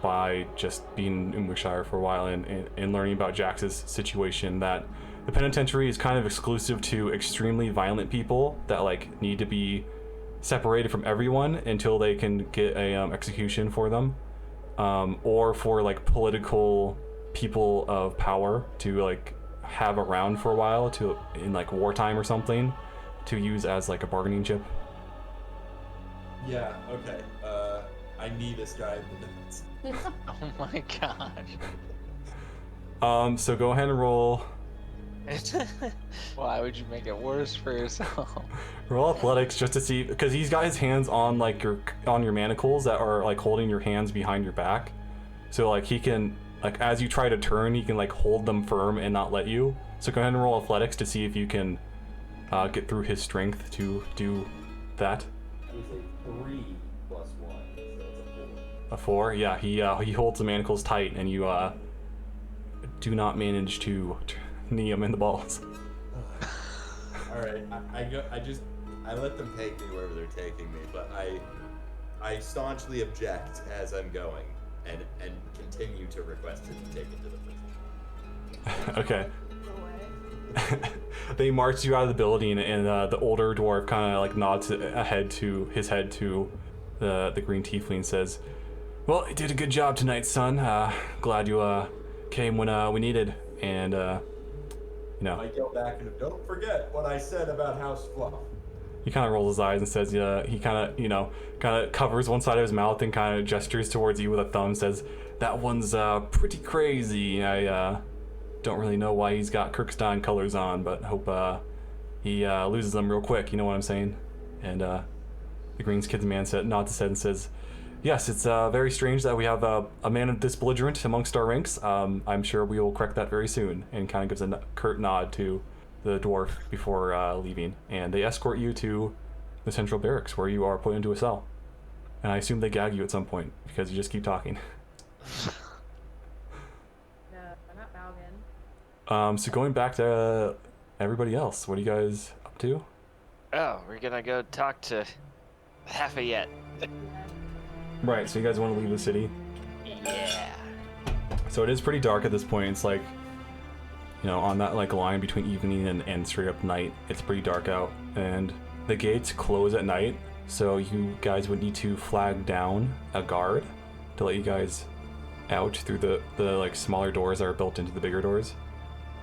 by just being in Wiltshire for a while and learning about Jax's situation that the penitentiary is kind of exclusive to extremely violent people that like need to be separated from everyone until they can get a execution for them, or for like political people of power to like have around for a while in like wartime or something to use as like a bargaining chip. Yeah, okay. I need this guy in the minutes. Oh my gosh. So go ahead and roll Why would you make it worse for yourself? roll athletics just to see, because he's got his hands on like your manacles that are like holding your hands behind your back. So like he can, like as you try to turn, he can like hold them firm and not let you. So go ahead and roll athletics to see if you can get through his strength to do that. It was a 3 plus 1, so it's A 4? Yeah, he holds the manacles tight, and you do not manage to knee him in the balls. All right, I let them take me wherever they're taking me, but I staunchly object as I'm going, and continue to request to be taken to the prison. Okay. They march you out of the building, and the older dwarf kind of like nods his head to the green tiefling and says, "Well, you did a good job tonight, son. Glad you came when we needed." And I go back and don't forget what I said about House Fluff. he kind of rolls his eyes and says, he kind of covers one side of his mouth and kind of gestures towards you with a thumb, says, "That one's pretty crazy. I don't really know why he's got Kirkstein colors on, but hope he loses them real quick, you know what I'm saying?" And the Green's Kids man nods his head and says, "Yes, it's very strange that we have a man of this belligerent amongst our ranks. I'm sure we will correct that very soon," and kind of gives a curt nod to the dwarf before leaving. And they escort you to the central barracks, where you are put into a cell. And I assume they gag you at some point, because you just keep talking. No, I'm not Malgan. So going back to everybody else, what are you guys up to? Oh, we're gonna go talk to Lafayette. Right, so you guys want to leave the city? Yeah. So it is pretty dark at this point. It's like, on that like line between evening and straight up night, it's pretty dark out. And the gates close at night, so you guys would need to flag down a guard to let you guys out through the like smaller doors that are built into the bigger doors.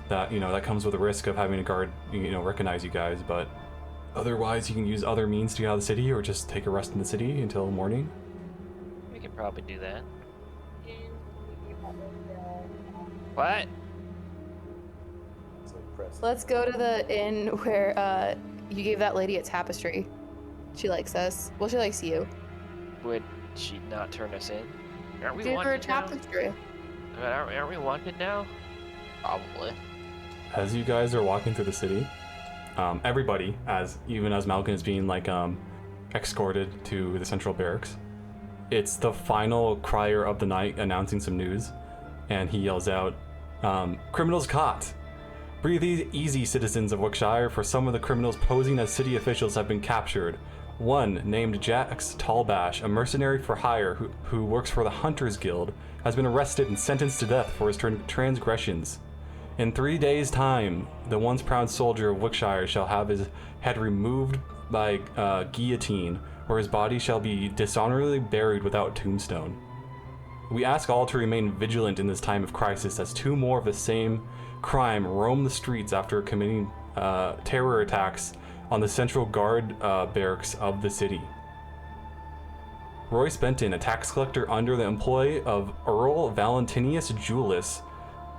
That, that comes with a risk of having a guard, recognize you guys, but otherwise you can use other means to get out of the city or just take a rest in the city until morning. We could probably do that. What? Let's go to the inn where you gave that lady a tapestry. She likes us. Well, she likes you. Would she not turn us in? Aren't we Give her a wanted now? tapestry. But aren't we wanted now? Probably. As you guys are walking through the city, everybody, even as Malcolm is being like escorted to the central barracks, it's the final crier of the night announcing some news, and he yells out, "Criminals caught! Breathe easy, citizens of Wickshire, for some of the criminals posing as city officials have been captured. One, named Jax Tallbash, a mercenary for hire who works for the Hunters Guild, has been arrested and sentenced to death for his transgressions. In 3 days' time, the once proud soldier of Wickshire shall have his head removed by guillotine, where his body shall be dishonorably buried without tombstone. We ask all to remain vigilant in this time of crisis, as 2 more of the same crime roam the streets after committing terror attacks on the central guard barracks of the city. Royce Benton, a tax collector under the employ of Earl Valentinius Julius,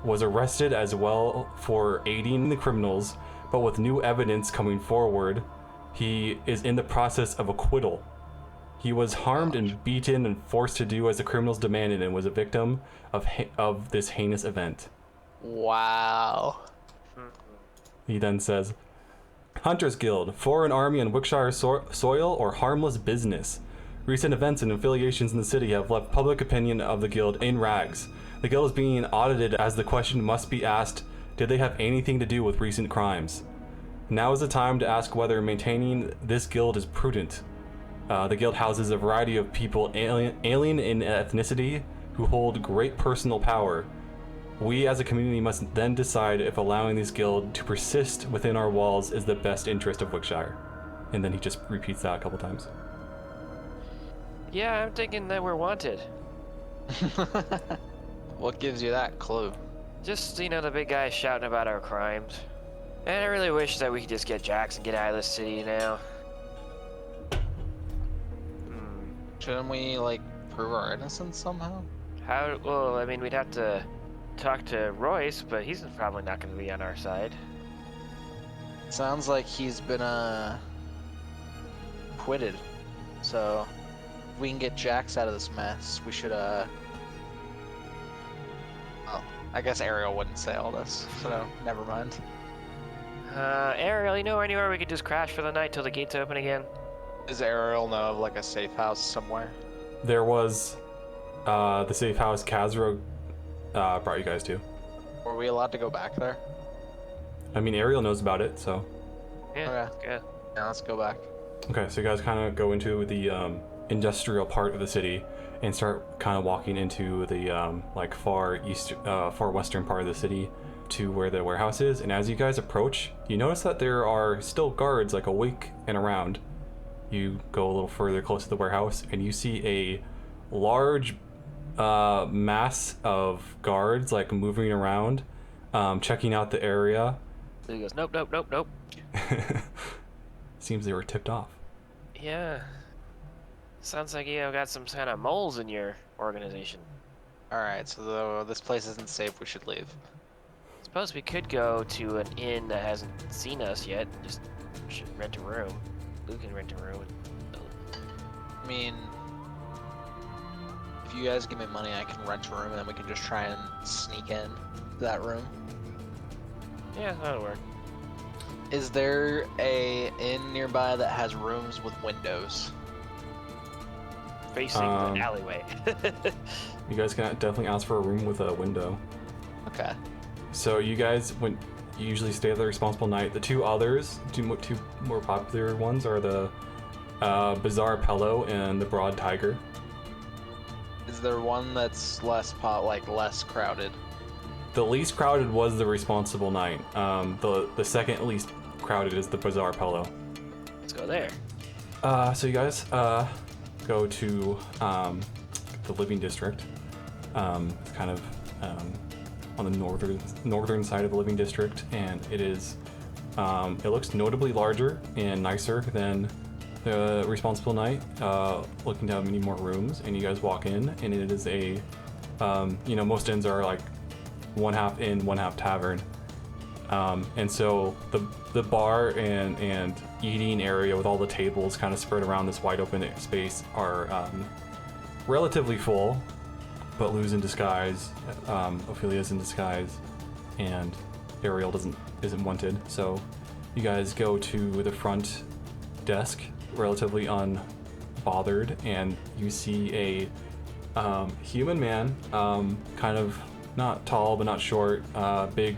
was arrested as well for aiding the criminals, but with new evidence coming forward, he is in the process of acquittal. He was harmed and beaten and forced to do as the criminals demanded and was a victim of this heinous event." Wow. He then says, "Hunters Guild, foreign army on Wickshire soil or harmless business. Recent events and affiliations in the city have left public opinion of the guild in rags. The guild is being audited, as the question must be asked, did they have anything to do with recent crimes? Now is the time to ask whether maintaining this guild is prudent. The guild houses a variety of people alien in ethnicity who hold great personal power. We as a community must then decide if allowing this guild to persist within our walls is the best interest of Wickshire." And then he just repeats that a couple times. Yeah, I'm thinking that we're wanted. What gives you that clue? Just, the big guy shouting about our crimes. And I really wish that we could just get Jax and get out of this city now. Shouldn't we, prove our innocence somehow? How? Well, we'd have to talk to Royce, but he's probably not going to be on our side. Sounds like he's been, acquitted. So, if we can get Jax out of this mess, we should, well, I guess Ariel wouldn't say all this, so never mind. Ariel, you know anywhere we could just crash for the night till the gates open again? Does Ariel know of, a safe house somewhere? There was the safe house Kazra brought you guys to. Were we allowed to go back there? Ariel knows about it, so. Yeah, Okay. good. Yeah, let's go back. Okay, so you guys kind of go into the industrial part of the city and start kind of walking into the like far western part of the city to where the warehouse is. And as you guys approach, you notice that there are still guards like awake and around. You go a little further close to the warehouse and you see a large mass of guards like moving around, checking out the area. He goes, nope, nope, nope, nope. Seems they were tipped off. Yeah. Sounds like you got some kind of moles in your organization. Alright, so this place isn't safe, we should leave. Suppose we could go to an inn that hasn't seen us yet. Just should rent a room. Lou can rent a room. I mean, if you guys give me money, I can rent a room and then we can just try and sneak in that room. Yeah, that'll work. Is there a inn nearby that has rooms with windows? Facing the alleyway. You guys can definitely ask for a room with a window. Okay. So you guys, when you usually stay at the responsible night, the two others, two more popular ones are the Bizarre Pillow and the Broad Tiger. Is there one that's less crowded? The least crowded was the responsible night. The second least crowded is the Bizarre Pillow. Let's go there. So you guys go to the living district. It's kind of on the northern side of the living district, and it is it looks notably larger and nicer than the responsible night. Looking to have many more rooms, and you guys walk in, and it is a most inns are like one half inn, one half tavern. And so the bar and eating area with all the tables kind of spread around this wide open space are relatively full, but Lou's in disguise, Ophelia's in disguise, and Ariel isn't wanted. So you guys go to the front desk, relatively unbothered, and you see a human man, kind of not tall but not short, big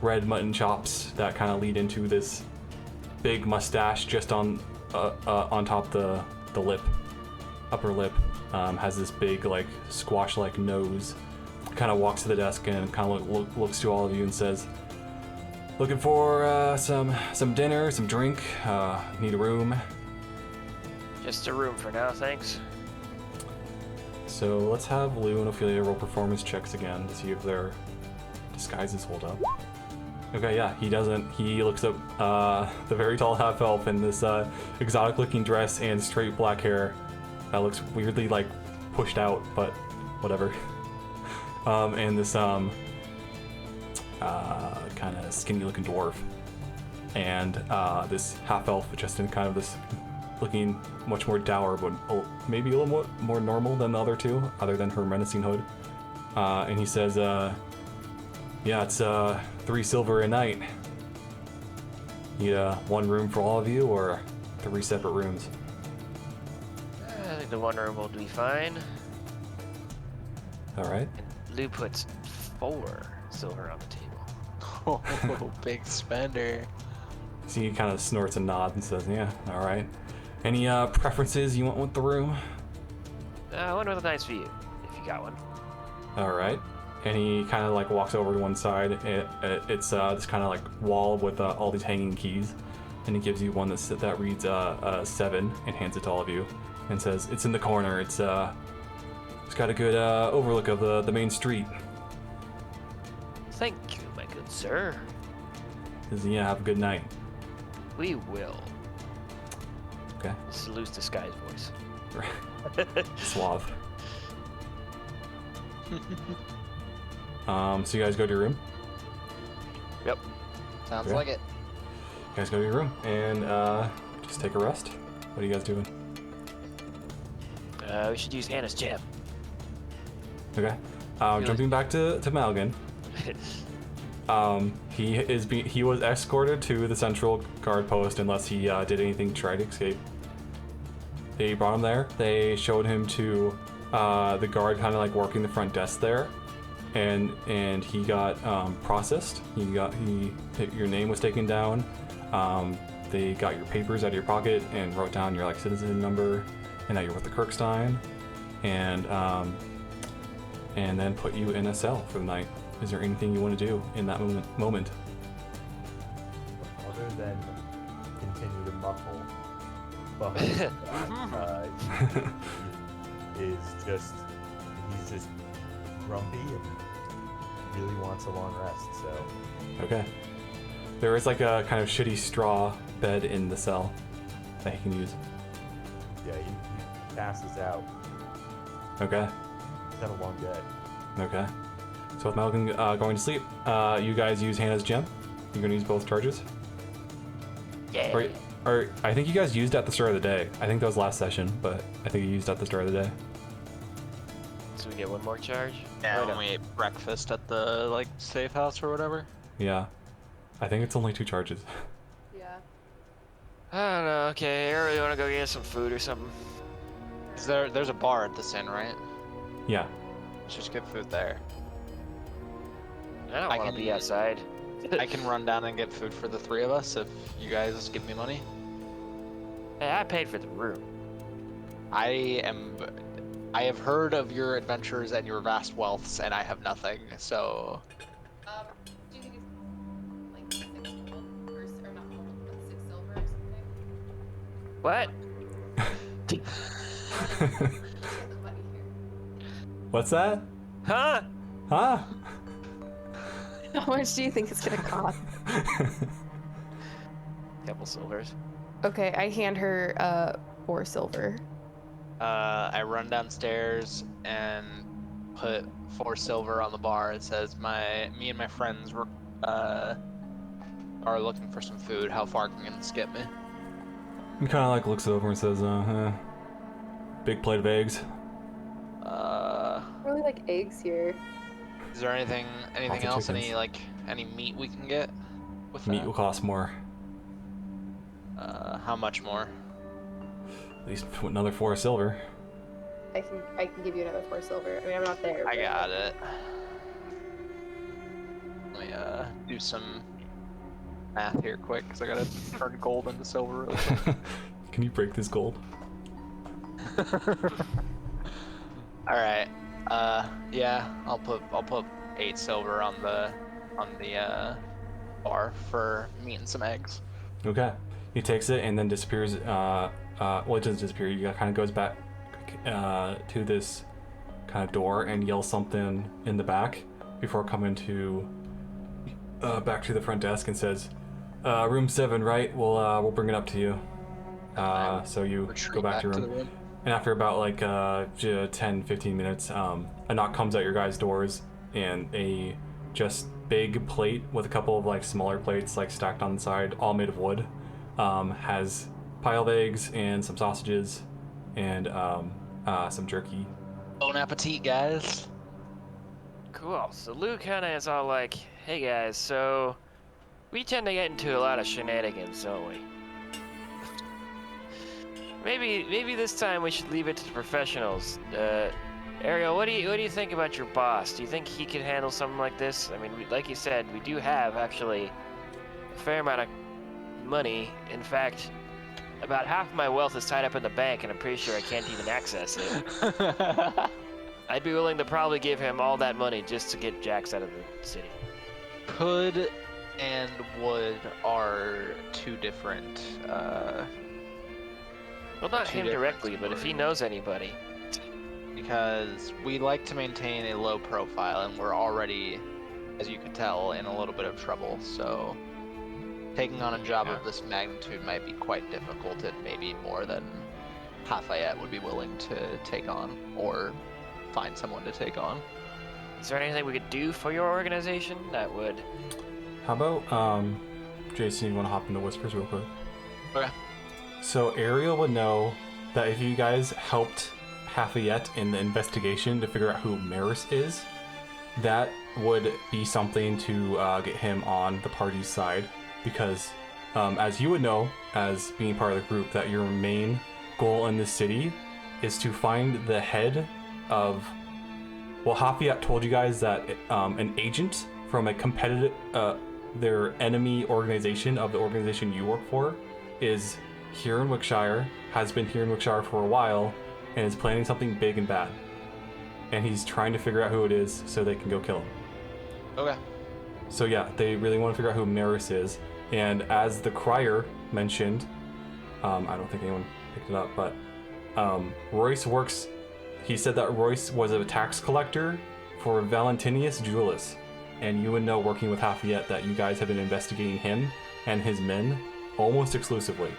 red mutton chops that kind of lead into this big mustache just on top the lip, upper lip. Has this big like squash-like nose. Kind of walks to the desk and kind of looks to all of you and says, "Looking for some dinner, some drink. Need a room." Just a room for now, thanks. So let's have Lou and Ophelia roll performance checks again to see if their disguises hold up. Okay, yeah, he doesn't. He looks up the very tall half-elf in this exotic-looking dress and straight black hair that looks weirdly like pushed out, but whatever. And this kind of skinny-looking dwarf, and this half-elf just in kind of this looking much more dour, but maybe a little more normal than the other two, other than her menacing hood. And he says, "Yeah, it's 3 silver a night. Need one room for all of you, or 3 separate rooms?" I think the one room will be fine. All right. And Lou puts 4 silver on the table. Oh, big spender. So he kind of snorts and nods and says, "Yeah, all right. Any preferences you want with the room?" One with a nice view, if you got one. All right. And he kind of like walks over to one side. It's this kind of like wall with all these hanging keys, and he gives you one that reads 7 and hands it to all of you, and says, "It's in the corner. It's got a good overlook of the main street." Thank you, my good sir. Says, "Yeah, have a good night." We will. Okay. This is Lou's disguise voice. Suave. So you guys go to your room? Yep. Sounds Okay. like it. You guys go to your room and just take a rest. What are you guys doing? We should use Anna's jab. Okay. Jumping back to Malgan. He was escorted to the central guard post unless he did anything to try to escape. They brought him there. They showed him to the guard kind of like working the front desk there, and he got processed. Your name was taken down. They got your papers out of your pocket and wrote down your like citizen number, and that you're with the Kirkstein, and then put you in a cell for the night. Is there anything you want to do in that moment? Other than continue to muffle, but he's just grumpy and really wants a long rest. So Okay. There is like a kind of shitty straw bed in the cell that he can use. yeah, he passes out. Okay. He's had a long day. Okay. So with Malcolm going to sleep, you guys use Hannah's gem. You're gonna use both charges. Yeah. Or I think you guys used at the start of the day. I think that was last session, but I think you used at the start of the day. So we get one more charge? Yeah, Right when up. we ate breakfast at the like safe house or whatever. Yeah. I think it's only 2 charges. Yeah. I don't know. Okay, Ariel, you want to go get some food or something? There's a bar at this inn, right? Yeah. Let's just get food there. I don't I want to can- be outside. I can run down and get food for the 3 of us if you guys give me money. Hey, I paid for the room. I have heard of your adventures and your vast wealths, and I have nothing, so... Do you think it's like 6 gold or not gold, but 6 silver or something? What? Get the money here. What's that? Huh? Huh? How much do you think it's gonna cost? Couple silvers. Okay, I hand her 4 silver. I run downstairs and put 4 silver on the bar. It says me and my friends are looking for some food. How far can this get me? He kind of like looks over and says, big plate of eggs. Really like eggs here. Is there anything Lots of else? chickens. Any meat we can get with Meat that? will cost more. How much more? At least another 4 silver. I can give you another 4 silver. I mean, I'm not there. I but- got it. Let me do some math here quick, because I gotta turn gold into silver really quick. Can you break this gold? Alright. Yeah, I'll put 8 silver on the bar for meat and some eggs. Okay. He takes it and then disappears. Well, it doesn't disappear. He kind of goes back to this kind of door and yells something in the back before coming to back to the front desk and says, "Room 7, right? We'll bring it up to you." So you Retreat go back to your the room. room. And after about like 10-15 minutes, a knock comes at your guys' doors, and a just big plate with a couple of like smaller plates like stacked on the side, all made of wood, has pile of eggs and some sausages and some jerky. Bon appetit, guys. Cool. So Lou kind of is all like, "Hey guys, so we tend to get into a lot of shenanigans, don't we? Maybe this time we should leave it to the professionals. Ariel, what do you think about your boss? Do you think he could handle something like this? I mean, like you said, we do have actually a fair amount of money. In fact, about half of my wealth is tied up in the bank, and I'm pretty sure I can't even access it. I'd be willing to probably give him all that money just to get Jax out of the city." Could and would are 2 different. Well, not Two him different directly, but if he knows anybody. Because we like to maintain a low profile, and we're already, as you can tell, in a little bit of trouble. So taking on a job of this magnitude might be quite difficult, and maybe more than Lafayette would be willing to take on, or find someone to take on. Is there anything we could do for your organization that would... How about Jason? You want to hop into whispers real quick? Okay. So Ariel would know that if you guys helped Lafayette in the investigation to figure out who Maris is, that would be something to get him on the party's side, because as you would know, as being part of the group, that your main goal in this city is to find the head of... Well, Lafayette told you guys that an agent from a competitive, their enemy organization of the organization you work for, is here in Wickshire, has been here in Wickshire for a while, and is planning something big and bad. And he's trying to figure out who it is so they can go kill him. Okay. So yeah, they really want to figure out who Maris is. And as the crier mentioned, I don't think anyone picked it up, but Royce works. He said that Royce was a tax collector for Valentinius Julius, and you would know, working with Lafayette, that you guys have been investigating him and his men almost exclusively.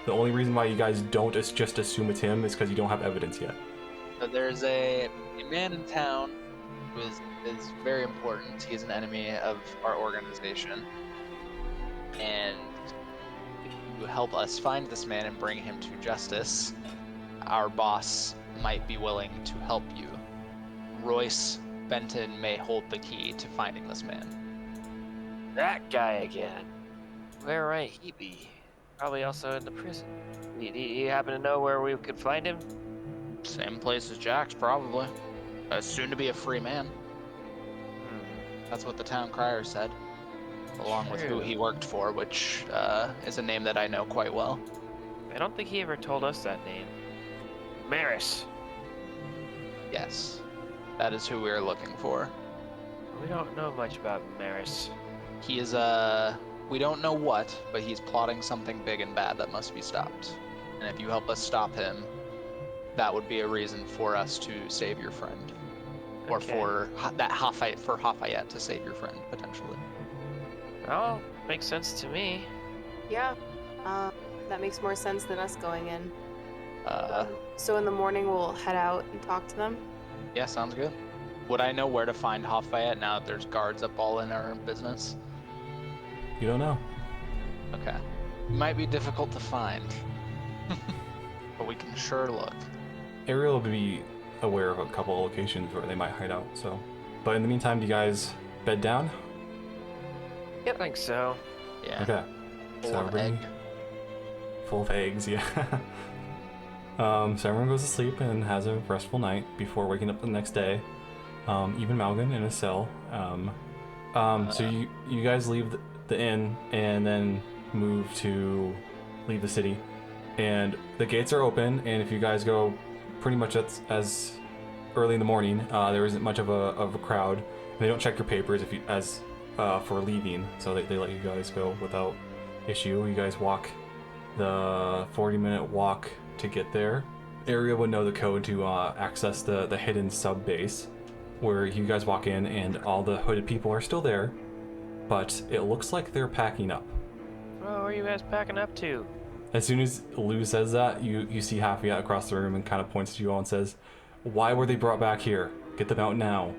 The only reason why you guys don't just assume it's him is because you don't have evidence yet. So there's a man in town who is very important. He's an enemy of our organization. And if you help us find this man and bring him to justice, our boss might be willing to help you. Royce Benton may hold the key to finding this man. That guy again. Where might he be? Probably also in the prison. Do you happen to know where we could find him? Same place as Jack's, probably. Soon to be a free man. That's what the town crier said, along with who he worked for, which is a name that I know quite well. I don't think he ever told us that name. Maris. Yes, that is who we are looking for. We don't know much about Maris. He is we don't know what, but he's plotting something big and bad that must be stopped. And if you help us stop him, that would be a reason for us to save your friend. Or Okay. for Lafayette to save your friend, potentially. Well, makes sense to me. Yeah. That makes more sense than us going in. Uh, So in the morning we'll head out and talk to them. yeah, sounds good. Would I know where to find Lafayette now that there's guards up all in our business? You don't know. Okay. Might be difficult to find. But we can sure look. Ariel will be aware of a couple of locations where they might hide out, so. But in the meantime, do you guys bed down? I think so. Yeah. Okay. Full of everybody- egg. Full of eggs, yeah. So everyone goes to sleep and has a restful night before waking up the next day. Even Malgan in a cell. So you guys leave the inn and then leave the city. And the gates are open, and if you guys go pretty much as early in the morning, there isn't much of a crowd. And they don't check your papers for leaving, so they let you guys go without issue. You guys walk the 40-minute walk to get there. Ariel would know the code to access the hidden sub base, where you guys walk in and all the hooded people are still there, but it looks like they're packing up. Oh, where are you guys packing up to? As soon as Lou says that, you see Lafayette across the room and kind of points to you all and says, "Why were they brought back here? Get them out now."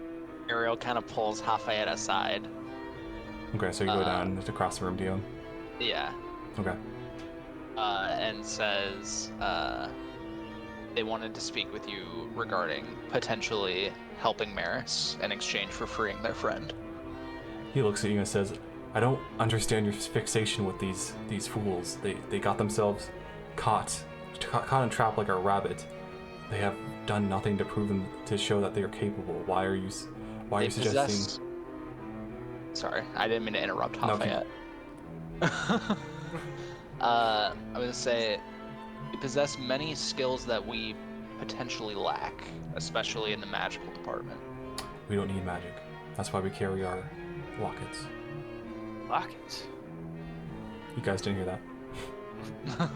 Ariel kind of pulls Lafayette aside. Okay, so you go down across the room to him. Yeah. Okay. And says they wanted to speak with you regarding potentially helping Maris in exchange for freeing their friend. He looks at you and says, "I don't understand your fixation with these fools. They got themselves caught and trapped like a rabbit. They have done nothing to prove them to show that they are capable. Why are you suggesting?" Sorry, I didn't mean to interrupt No, Lafayette. I was gonna say, you possess many skills that we potentially lack, especially in the magical department. We don't need magic. That's why we carry our lockets. Lockets. You guys didn't hear that.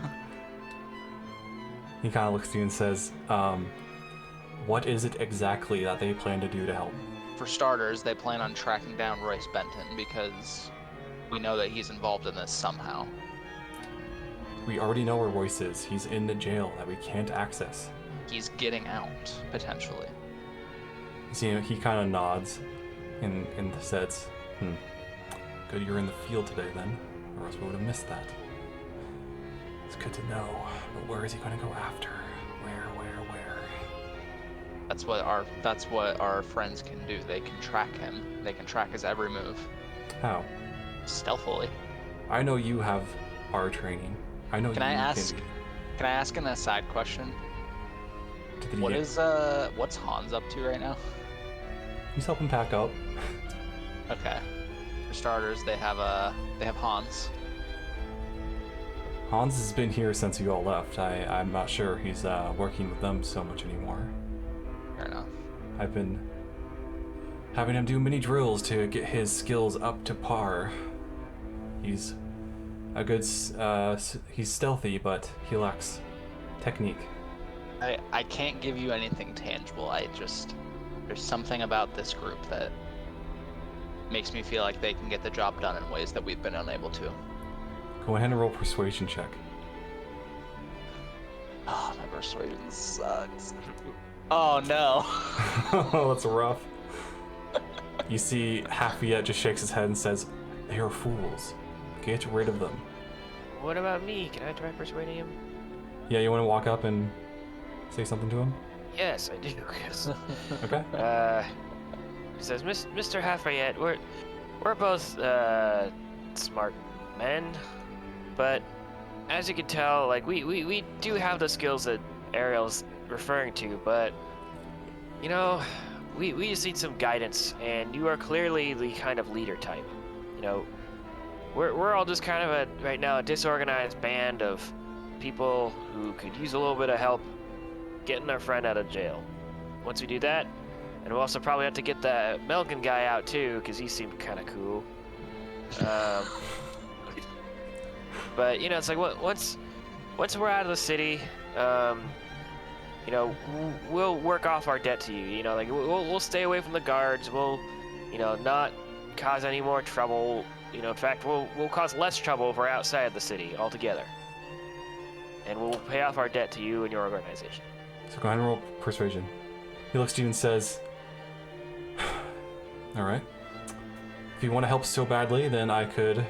He kind of looks at you and says, "What is it exactly that they plan to do to help?" For starters, they plan on tracking down Royce Benton because we know that he's involved in this somehow. We already know where Royce is. He's in the jail that we can't access. He's getting out, potentially. You see him, he kind of nods and says, "Good you're in the field today then, or else we would have missed that. It's good to know, but where is he going to go after? Where? That's what our friends can do. They can track him. They can track his every move How? stealthily. I know you have our training. I know Can you I ask? can Can I ask an aside question? do. What's Hans up to right now? He's helping pack up. Okay. For starters, they have Hans. Hans has been here since you all left. I'm not sure he's working with them so much anymore. Fair enough. I've been having him do mini drills to get his skills up to par. He's a good, he's stealthy, but he lacks technique. I can't give you anything tangible. There's something about this group that makes me feel like they can get the job done in ways that we've been unable to. Go ahead and roll persuasion check. Oh, my persuasion sucks. Oh no. Oh, that's rough. You see Hafayette just shakes his head and says, "They are fools. Get rid of them." What about me? Can I try persuading him? Yeah, you want to walk up and say something to him? Yes, I do. Yes. Okay. He says, Mr. Hafayette, we're both smart men, but as you can tell, like we do have the skills that Ariel's referring to, but you know, we just need some guidance, and you are clearly the kind of leader type. You know, we're all just kind of right now a disorganized band of people who could use a little bit of help getting our friend out of jail. Once we do that, and we'll also probably have to get the Melkin guy out too, because he seemed kind of cool. But you know, it's like once we're out of the city, you know, we'll work off our debt to you. You know, like we'll stay away from the guards. We'll, you know, not cause any more trouble. You know, in fact, we'll cause less trouble if we're outside the city altogether. And we'll pay off our debt to you and your organization. So go ahead and roll persuasion. He looks to you and says, "All right. If you want to help so badly, then I could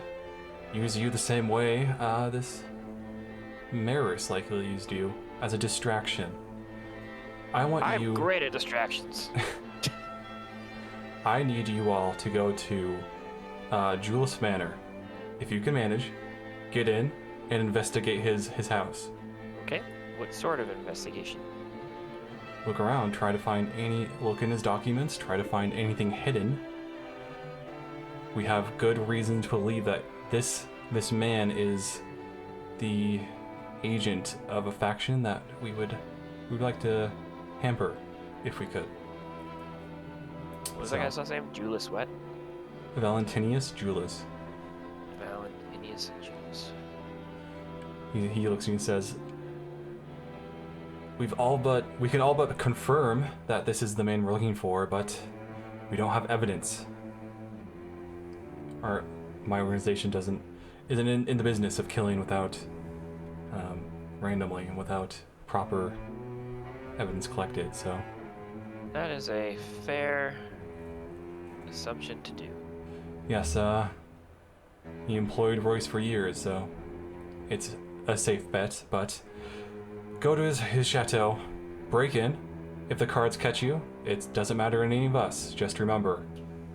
use you the same way this Maris likely used you, as a distraction. I'm great at distractions. I need you all to go to Julius Manor. If you can manage, get in and investigate his house. Okay. What sort of investigation? Look around, try to find look in his documents, try to find anything hidden. We have good reason to believe that this man is the agent of a faction that we would like to hamper if we could." What's that guy's last name? Julius what? Valentinius Julius. Valentinius Julius. He looks at me and says, we can all but confirm that this is the man we're looking for, but we don't have evidence. My organization isn't in the business of killing without randomly and without proper evidence collected. So that is a fair assumption to do. Yes, he employed Royce for years, so it's a safe bet. But go to his chateau, break in. If the cards catch you, it doesn't matter to any of us. Just remember,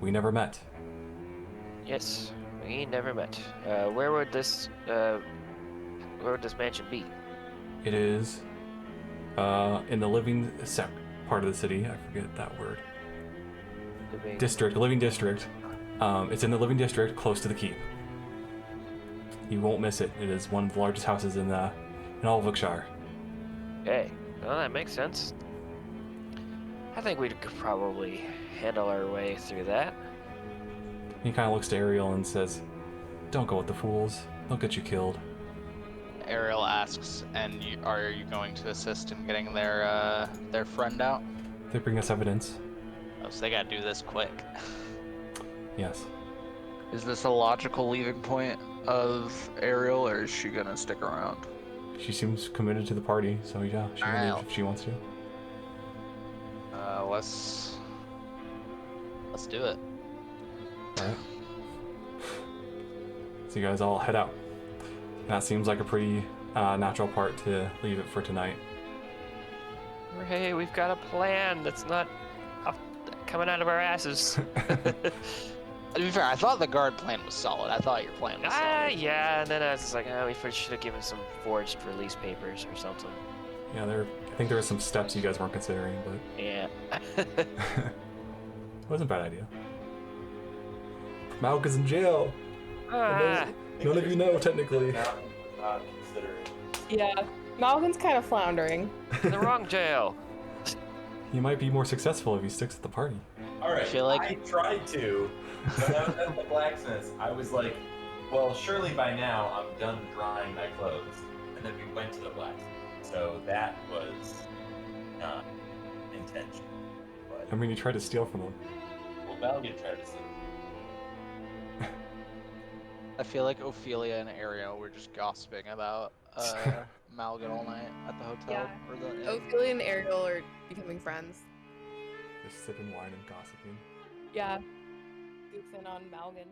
we never met. Yes, we never met. Where would this mansion be? It is in the living part of the city. I forget that word. Living district. It's in the living district, close to the keep. You won't miss it. It is one of the largest houses in all of Wiltshire. Hey, well, that makes sense. I think we could probably handle our way through that. He kind of looks to Ariel and says, "Don't go with the fools. They'll get you killed." Ariel asks, "And are you going to assist in getting their friend out?" They bring us evidence. Oh, so they gotta do this quick. Yes. Is this a logical leaving point of Ariel, or is she gonna stick around? She seems committed to the party, so yeah, she can leave if she wants to. Let's do it. Alright. So you guys all head out. That seems like a pretty natural part to leave it for tonight. Hey, we've got a plan that's not coming out of our asses. To be fair, I thought the guard plan was solid. I thought your plan was solid. Yeah, and then I was just like, we should have given some forged release papers or something. Yeah, I think there were some steps you guys weren't considering, but... Yeah. It wasn't a bad idea. Malk is in jail! None of you know, technically. considering. Yeah, Malkin's kind of floundering. The wrong jail. He might be more successful if he sticks with the party. All right, feel like- I tried to. When I was at the blacksmith's, I was like, well, surely by now I'm done drying my clothes. And then we went to the blacksmith. So that was not intentional. But, I mean, you tried to steal from him. well, Malgin tried to steal. I feel like Ophelia and Ariel were just gossiping about Malgin all night at the hotel. Yeah. Or the inn. Ophelia and Ariel are becoming friends. Just sipping wine and gossiping. Yeah. Goofing on Malgin.